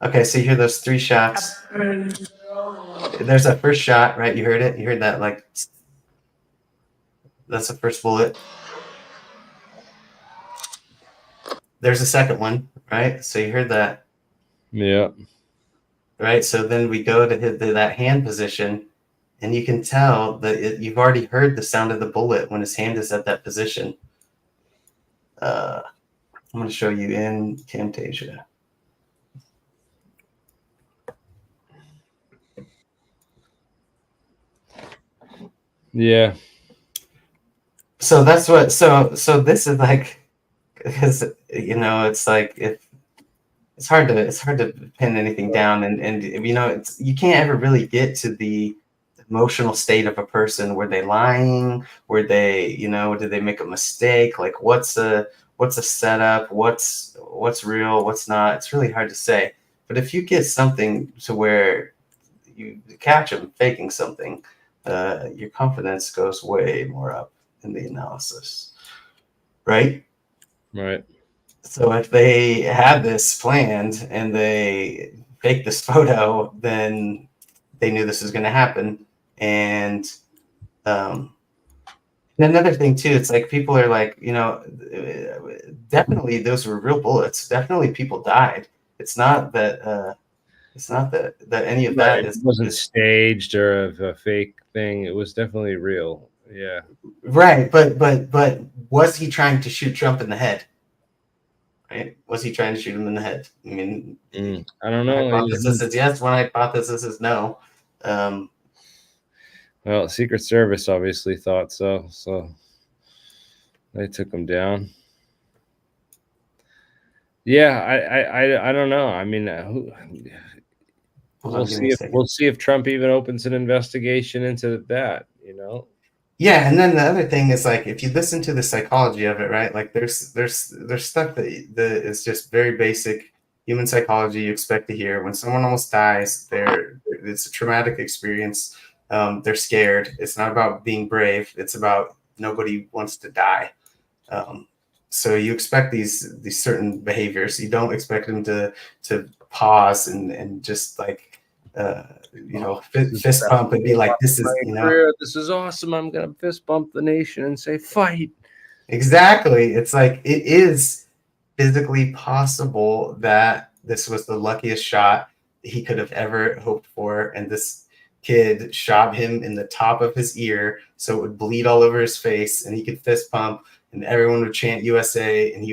Okay. So you hear those 3 shots. There's that first shot, right? You heard it. You heard that, like, that's the first bullet. There's a second one, right? So you heard that. yeah. Right. So then we go to that hand position, and you can tell that you've already heard the sound of the bullet when his hand is at that position. I'm going to show you in Camtasia. Yeah. So that's what. So this is like, because it's like it's hard to pin anything down, and you can't ever really get to the emotional state of a person. Were they lying? Were they, did they make a mistake? Like, what's a setup? What's real? What's not? It's really hard to say. But if you get something to where you catch them faking something, your confidence goes way more up in the analysis, right? Right. So if they had this planned and they faked this photo, then they knew this was going to happen. And another thing too, it's like people are like, definitely those were real bullets. Definitely people died. It's not that any of that wasn't staged or a fake thing. It was definitely real. Yeah. Right, but was he trying to shoot Trump in the head? Right? Was he trying to shoot him in the head? I mean, I don't know. One hypothesis is yes. One hypothesis is no. Well, Secret Service obviously thought so, so they took him down. Yeah, I don't know. I mean, we'll see if Trump even opens an investigation into that. Yeah, and then the other thing is like if you listen to the psychology of it, right? Like there's stuff that is just very basic human psychology you expect to hear. When someone almost dies, it's a traumatic experience. They're scared. It's not about being brave. It's about nobody wants to die. Um, so you expect these certain behaviors. You don't expect them to pause and just like fist pump and be like, this is, This is awesome. I'm gonna fist bump the nation and say fight. exactly. It's like it is physically possible that this was the luckiest shot he could have ever hoped for, and this kid shot him in the top of his ear so it would bleed all over his face, and he could fist pump, and everyone would chant USA, and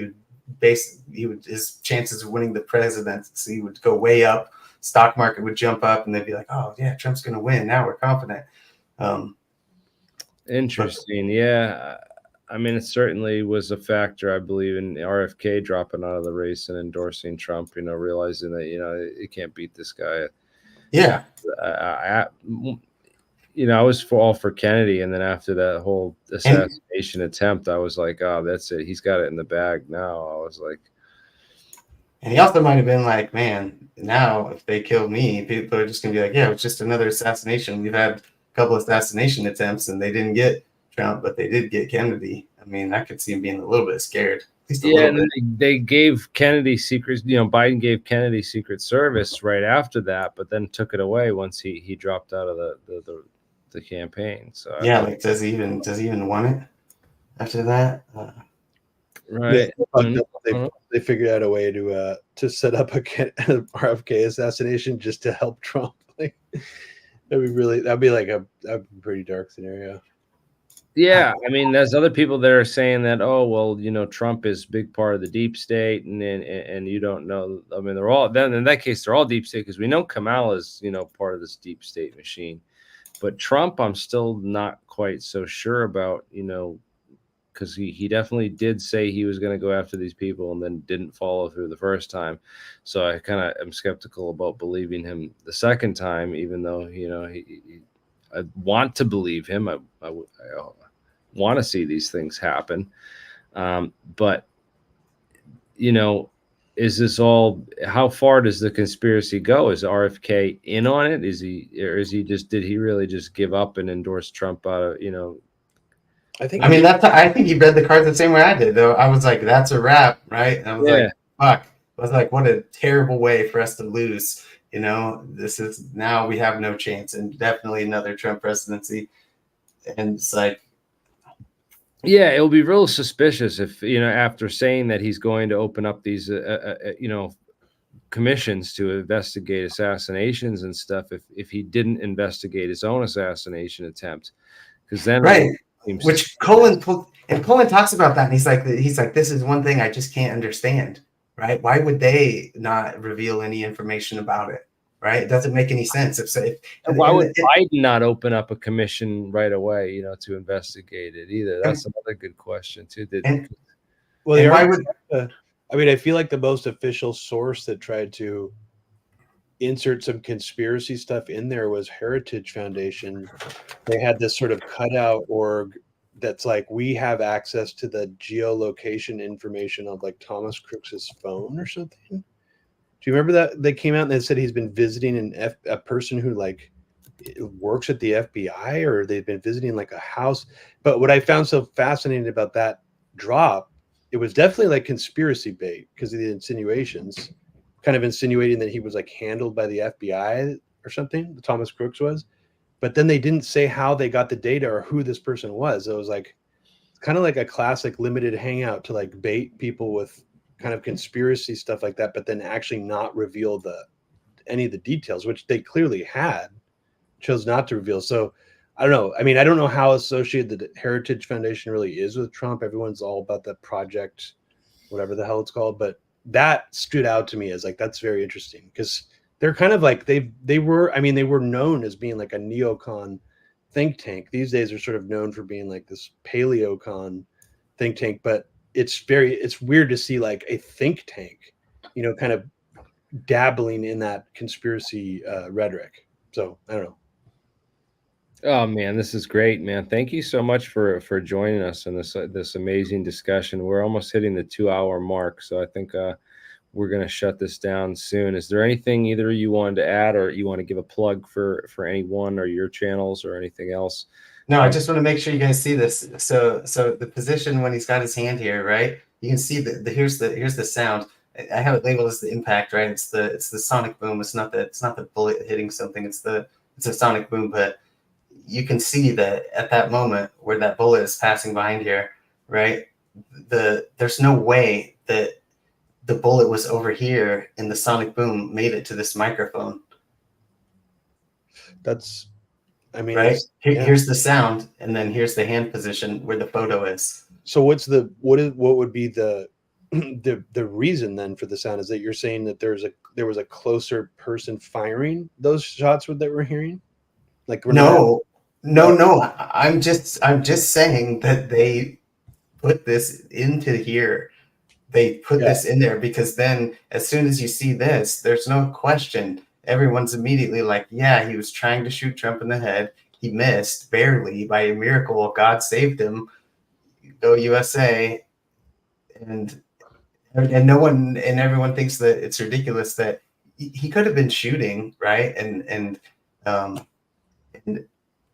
his chances of winning the presidency would go way up. Stock market would jump up, and they'd be like, "Oh yeah, Trump's going to win. Now we're confident." Interesting. Yeah. I mean, it certainly was a factor, I believe, in RFK dropping out of the race and endorsing Trump, realizing that, it can't beat this guy. Yeah. I was all for Kennedy. And then after that whole assassination attempt, I was like, oh, that's it. He's got it in the bag now. I was like. And he also might have been like, man, now if they kill me, people are just going to be like, yeah, it was just another assassination. We've had a couple of assassination attempts and they didn't get Trump, but they did get Kennedy. I mean, I could see him being a little bit scared. At least a little bit. They gave Kennedy secrets. Biden gave Kennedy Secret Service right after that, but then took it away once he dropped out of the campaign. So yeah, like does he even want it after that? Right. They figured out a way to set up a RFK assassination just to help Trump. Like that'd be like a pretty dark scenario. Yeah, I mean, there's other people that are saying that, oh, well, Trump is a big part of the deep state, and you don't know. I mean, they're all then in that case they're all deep state because we know Kamala is part of this deep state machine, but Trump, I'm still not quite so sure about, because he definitely did say he was going to go after these people and then didn't follow through the first time, so I kind of am skeptical about believing him the second time, even though I want to believe him. I want to see these things happen. But, is this all, how far does the conspiracy go? Is RFK in on it? Did he really just give up and endorse Trump out of, I think he read the cards the same way I did, though. I was like, that's a wrap, right? And I was like, fuck. I was like, what a terrible way for us to lose. This is, now we have no chance, and definitely another Trump presidency. And it's like, yeah, it will be real suspicious if, after saying that he's going to open up these, commissions to investigate assassinations and stuff, if he didn't investigate his own assassination attempt, because then right, which Colin talks about that, and he's like, this is one thing I just can't understand, right? Why would they not reveal any information about it? Right? It doesn't make any sense. Why would Biden not open up a commission right away, to investigate it either? That's another good question too. I feel like the most official source that tried to insert some conspiracy stuff in there was Heritage Foundation. They had this sort of cutout org that's like, we have access to the geolocation information of like Thomas Crooks's phone or something. Do you remember that they came out and they said he's been visiting a person who like works at the FBI, or they've been visiting like a house? But what I found so fascinating about that drop, it was definitely like conspiracy bait because of the insinuations, kind of insinuating that he was like handled by the FBI or something. Thomas Crooks was, but then they didn't say how they got the data or who this person was. It was like kind of like a classic limited hangout to like bait people with kind of conspiracy stuff like that, but then actually not reveal any of the details, which they clearly chose not to reveal. So I don't know. I mean, I don't know how associated the Heritage Foundation really is with Trump. Everyone's all about the project, whatever the hell it's called, but that stood out to me as like, that's very interesting because they're kind of like, they were known as being like a neocon think tank. These days are sort of known for being like this paleocon think tank, but it's weird to see like a think tank, kind of dabbling in that conspiracy rhetoric. So I don't know. Oh man, this is great, man. Thank you so much for joining us in this amazing discussion. We're almost hitting the 2 hour mark, so I think we're gonna shut this down soon. Is there anything either you wanted to add, or you want to give a plug for anyone or your channels or anything else? No, I just want to make sure you guys see this. So the position when he's got his hand here, right? You can see here's the sound. I have it labeled as the impact, right? It's the sonic boom. It's not the bullet hitting something. It's a sonic boom. But you can see that at that moment where that bullet is passing behind here, right? There's no way that the bullet was over here and the sonic boom made it to this microphone. That's, I mean, right? yeah. Here's the sound, and then here's the hand position where the photo is. So what would be the reason then for the sound? Is that you're saying that there was a closer person firing those shots that we're hearing? Like No. I'm just saying that they put this into here. They put this in there because then as soon as you see this, there's no question. Everyone's immediately like, yeah, he was trying to shoot Trump in the head. He missed barely by a miracle. God saved him. Go USA. And no one and everyone thinks that it's ridiculous that he could have been shooting, right? And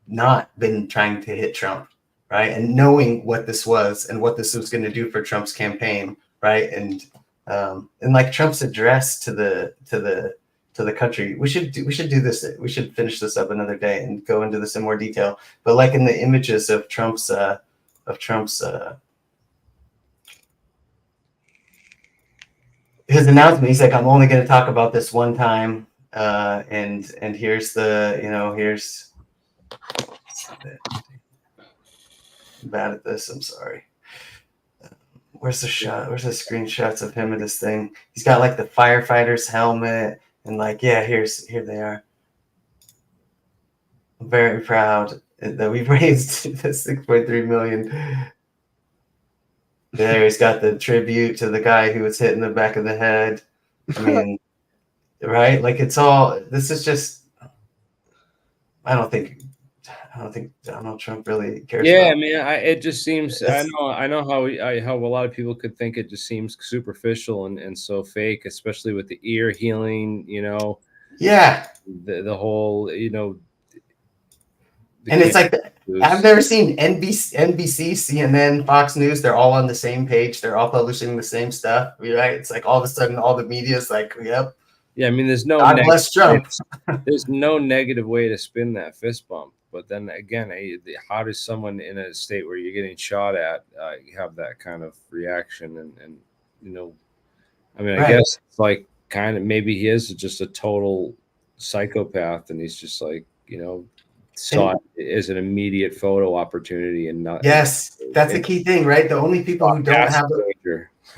not been trying to hit Trump, right? And knowing what this was and what this was going to do for Trump's campaign, right? And like Trump's address to the country, we should do this. We should finish this up another day and go into this in more detail. But like in the images of Trump's his announcement, he's like, I'm only going to talk about this one time, and here's the, here's. I'm bad at this. I'm sorry. Where's the shot? Where's the screenshots of him at this thing? He's got like the firefighter's helmet, and like, yeah, here they are. I'm very proud that we've raised the 6.3 million. There, he's got the tribute to the guy who was hit in the back of the head. I mean, right? Like it's all. This is just. I don't think Donald Trump really cares. Yeah, about I mean, it just seems. I know how a lot of people could think it just seems superficial and so fake, especially with the ear healing. Yeah. The whole, and it's like I've never seen NBC, CNN, Fox News. They're all on the same page. They're all publishing the same stuff. Right? It's like all of a sudden, all the media is like, "Yep." Yeah, I mean, there's no. God bless Trump. There's no negative way to spin that fist bump. But then again, how does someone in a state where you're getting shot at have that kind of reaction? And I mean, I guess it's like kind of maybe he is just a total psychopath, and he's just like saw it as an immediate photo opportunity and not. Yes, that's the key thing, right? The only people who don't have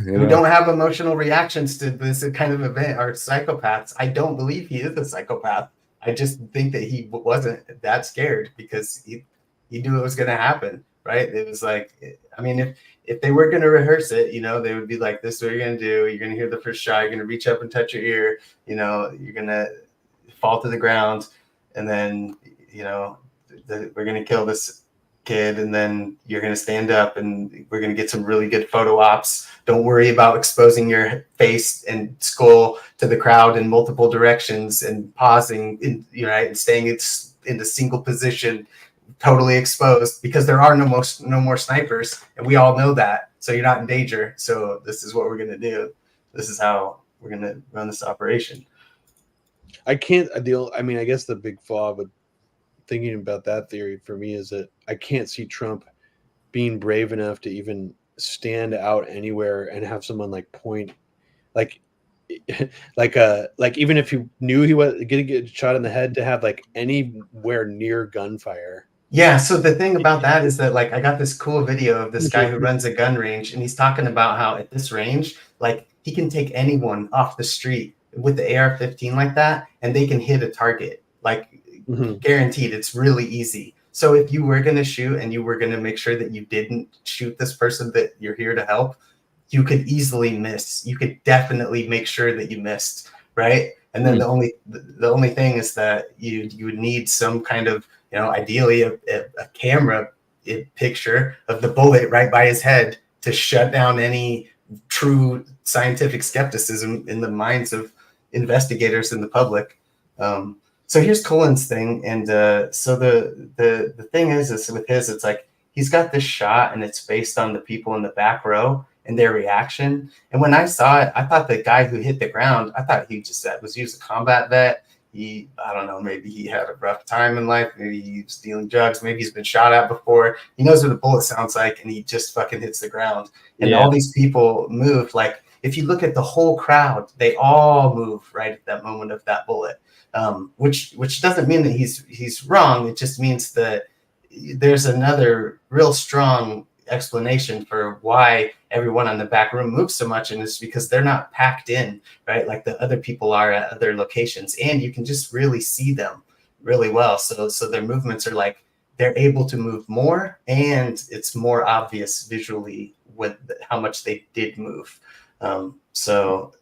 don't have emotional reactions to this kind of event are psychopaths. I don't believe he is a psychopath. I just think that he wasn't that scared because he knew it was going to happen, right? It was like, I mean, if they were going to rehearse it, they would be like, this is what you're going to do. You're going to hear the first shot. You're going to reach up and touch your ear. You're going to fall to the ground. And then, we're going to kill this kid. And then you're going to stand up and we're going to get some really good photo ops. Don't worry about exposing your face and skull to the crowd in multiple directions and pausing, and staying in a single position, totally exposed, because there are no more snipers, and we all know that. So you're not in danger. So this is what we're going to do. This is how we're going to run this operation. I guess the big flaw with thinking about that theory for me is that I can't see Trump being brave enough to even stand out anywhere and have someone like point, like even if he knew he was going to get shot in the head, to have like anywhere near gunfire. Yeah. So the thing about that is that like I got this cool video of this guy who runs a gun range, and he's talking about how at this range, like he can take anyone off the street with the AR-15 like that, and they can hit a target, like guaranteed. It's really easy. So if you were going to shoot and you were going to make sure that you didn't shoot this person that you're here to help, you could easily miss. You could definitely make sure that you missed, right? And then the only thing is that you would need some kind of ideally a camera picture of the bullet right by his head to shut down any true scientific skepticism in the minds of investigators and the public. So here's Cullen's thing, and so the thing is with his, it's like he's got this shot, and it's based on the people in the back row and their reaction. And when I saw it, I thought the guy who hit the ground, I thought he just was a combat vet. I don't know, maybe he had a rough time in life. Maybe he was dealing drugs. Maybe he's been shot at before. He knows what a bullet sounds like, and he just fucking hits the ground. And all these people move. Like, if you look at the whole crowd, they all move right at that moment of that bullet, which doesn't mean that he's wrong. It just means that there's another real strong explanation for why everyone on the back room moves so much, and it's because they're not packed in, right, like the other people are at other locations, and you can just really see them really well. So their movements are like they're able to move more, and it's more obvious visually how much they did move. So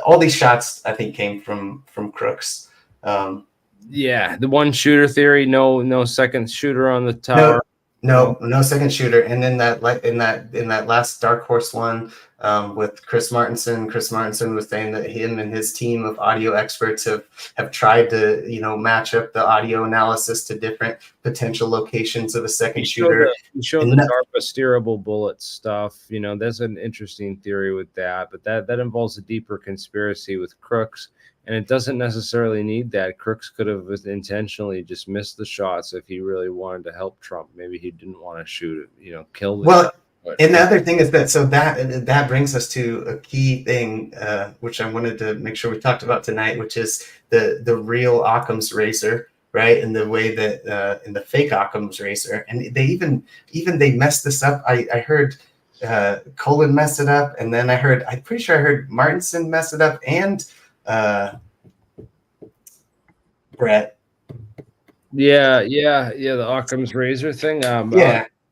all these shots I think came from Crooks. Yeah, the one shooter theory, no second shooter on the tower. No second shooter. And then in that last Dark Horse one with Chris Martinson was saying that him and his team of audio experts have tried to match up the audio analysis to different potential locations of a second shooter. He showed the DARPA steerable bullet stuff. That's an interesting theory with that, but that involves a deeper conspiracy with Crooks. And it doesn't necessarily need that. Crooks could have intentionally just missed the shots if he really wanted to help Trump. Maybe he didn't want to shoot it, kill the well. And the other thing is that brings us to a key thing, which I wanted to make sure we talked about tonight, which is the real Occam's razor, right? And the way that in the fake Occam's razor, and they messed this up. I heard Cullen mess it up, and then I'm pretty sure I heard Martinson mess it up, and Brett. Yeah, the Occam's razor thing.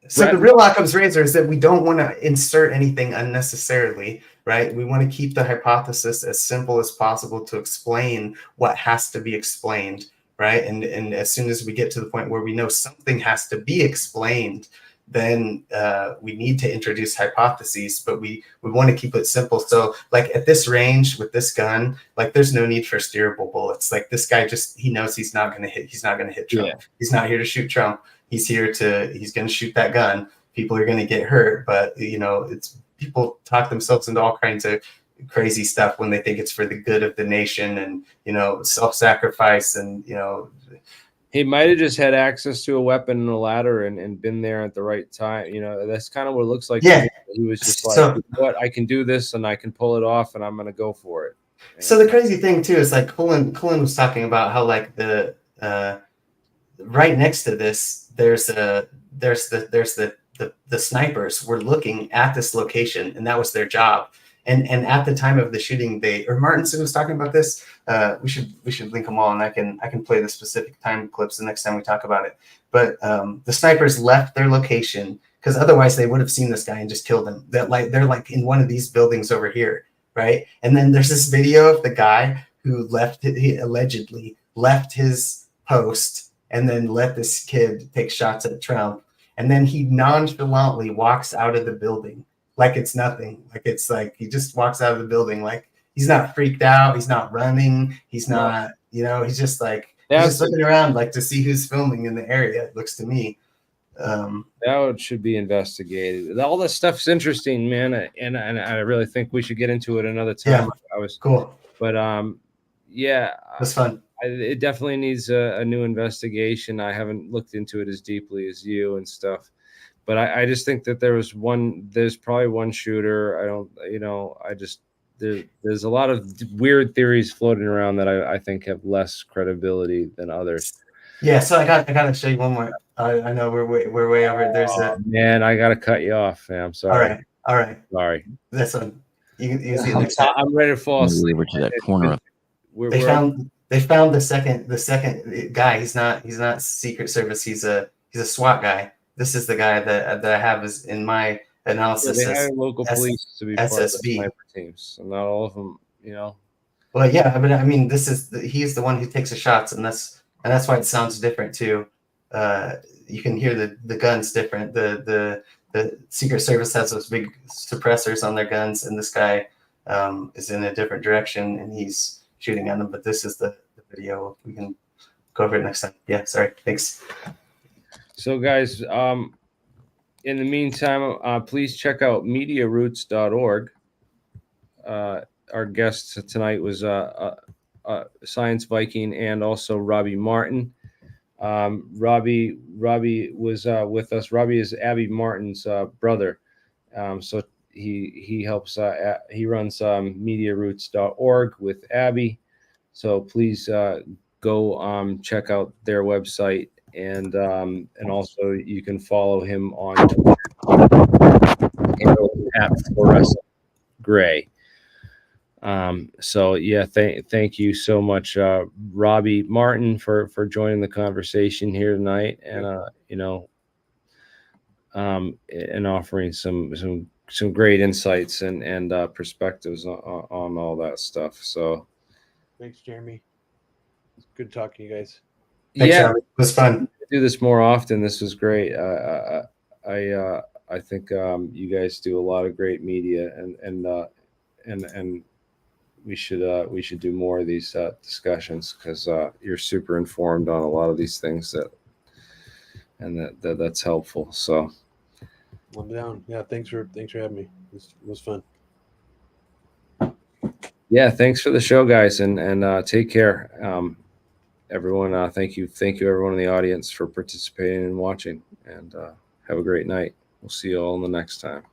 So the real Occam's razor is that we don't want to insert anything unnecessarily, right? We want to keep the hypothesis as simple as possible to explain what has to be explained, right? And as soon as we get to the point where we know something has to be explained, then we need to introduce hypotheses, but we want to keep it simple. So like at this range with this gun, like there's no need for steerable bullets. Like this guy he knows he's not going to hit Trump. Yeah. He's not here to shoot Trump. He's going to shoot that gun. People are going to get hurt, but it's people talk themselves into all kinds of crazy stuff when they think it's for the good of the nation and, self-sacrifice and, he might have just had access to a weapon and a ladder and been there at the right time. That's kind of what it looks like. Yeah. He was just what I can do this and I can pull it off and I'm going to go for it. So the crazy thing too is like Cullen was talking about how like the right next to this there's the snipers were looking at this location and that was their job. And at the time of the shooting, Martinson was talking about this. We should link them all, and I can play the specific time clips the next time we talk about it. But the snipers left their location because otherwise they would have seen this guy and just killed him. They're like in one of these buildings over here, right? And then there's this video of the guy who he allegedly left his post and then let this kid take shots at Trump, and then he nonchalantly walks out of the building. Like it's nothing. Like it's like he just walks out of the building. Like he's not freaked out. He's not running. He's not, he's just like he's just looking around like to see who's filming in the area. It looks to me. That should be investigated. All this stuff's interesting, man. And I really think we should get into it another time. Yeah, cool. But that's fun. It definitely needs a new investigation. I haven't looked into it as deeply as you and stuff. But I just think that there's probably one shooter. There's a lot of weird theories floating around that I think have less credibility than others. Yeah, so I got to show you one more. I know we're way over. There's man, I got to cut you off, man. I'm sorry. All right. Sorry. This one. You see next time. I'm ready to fall asleep. Over to that corner. They found the second guy. He's not Secret Service. He's a SWAT guy. This is the guy that I have is in my analysis. They hired local police to be part of the SSB sniper teams, and not all of them, Well, yeah, but I mean, he's the one who takes the shots, and that's and that's why it sounds different too. You can hear the guns different. The Secret Service has those big suppressors on their guns, and this guy is in a different direction, and he's shooting at them. But this is the video. We can go over it next time. Yeah, sorry. Thanks. So, guys, in the meantime, please check out MediaRoots.org. Our guest tonight was Science Viking and also Robbie Martin. Robbie was with us. Robbie is Abby Martin's brother. So he helps. He runs MediaRoots.org with Abby. So please go check out their website, and also you can follow him on Twitter at Fluorescent Gray. So yeah, thank you so much, Robbie Martin, for joining the conversation here tonight, and and offering some great insights and perspectives on all that stuff. So Thanks, Jeremy. It's good talking to you guys. Thanks, yeah, Robbie. It was fun. do this more often. This was great. I think you guys do a lot of great media, and we should do more of these discussions, because you're super informed on a lot of these things that's helpful. So I'm down. Yeah, thanks for having me. It was fun. yeah, thanks for the show, guys, and take care, everyone. Thank you everyone in the audience for participating and watching, and have a great night. We'll see you all in the next time.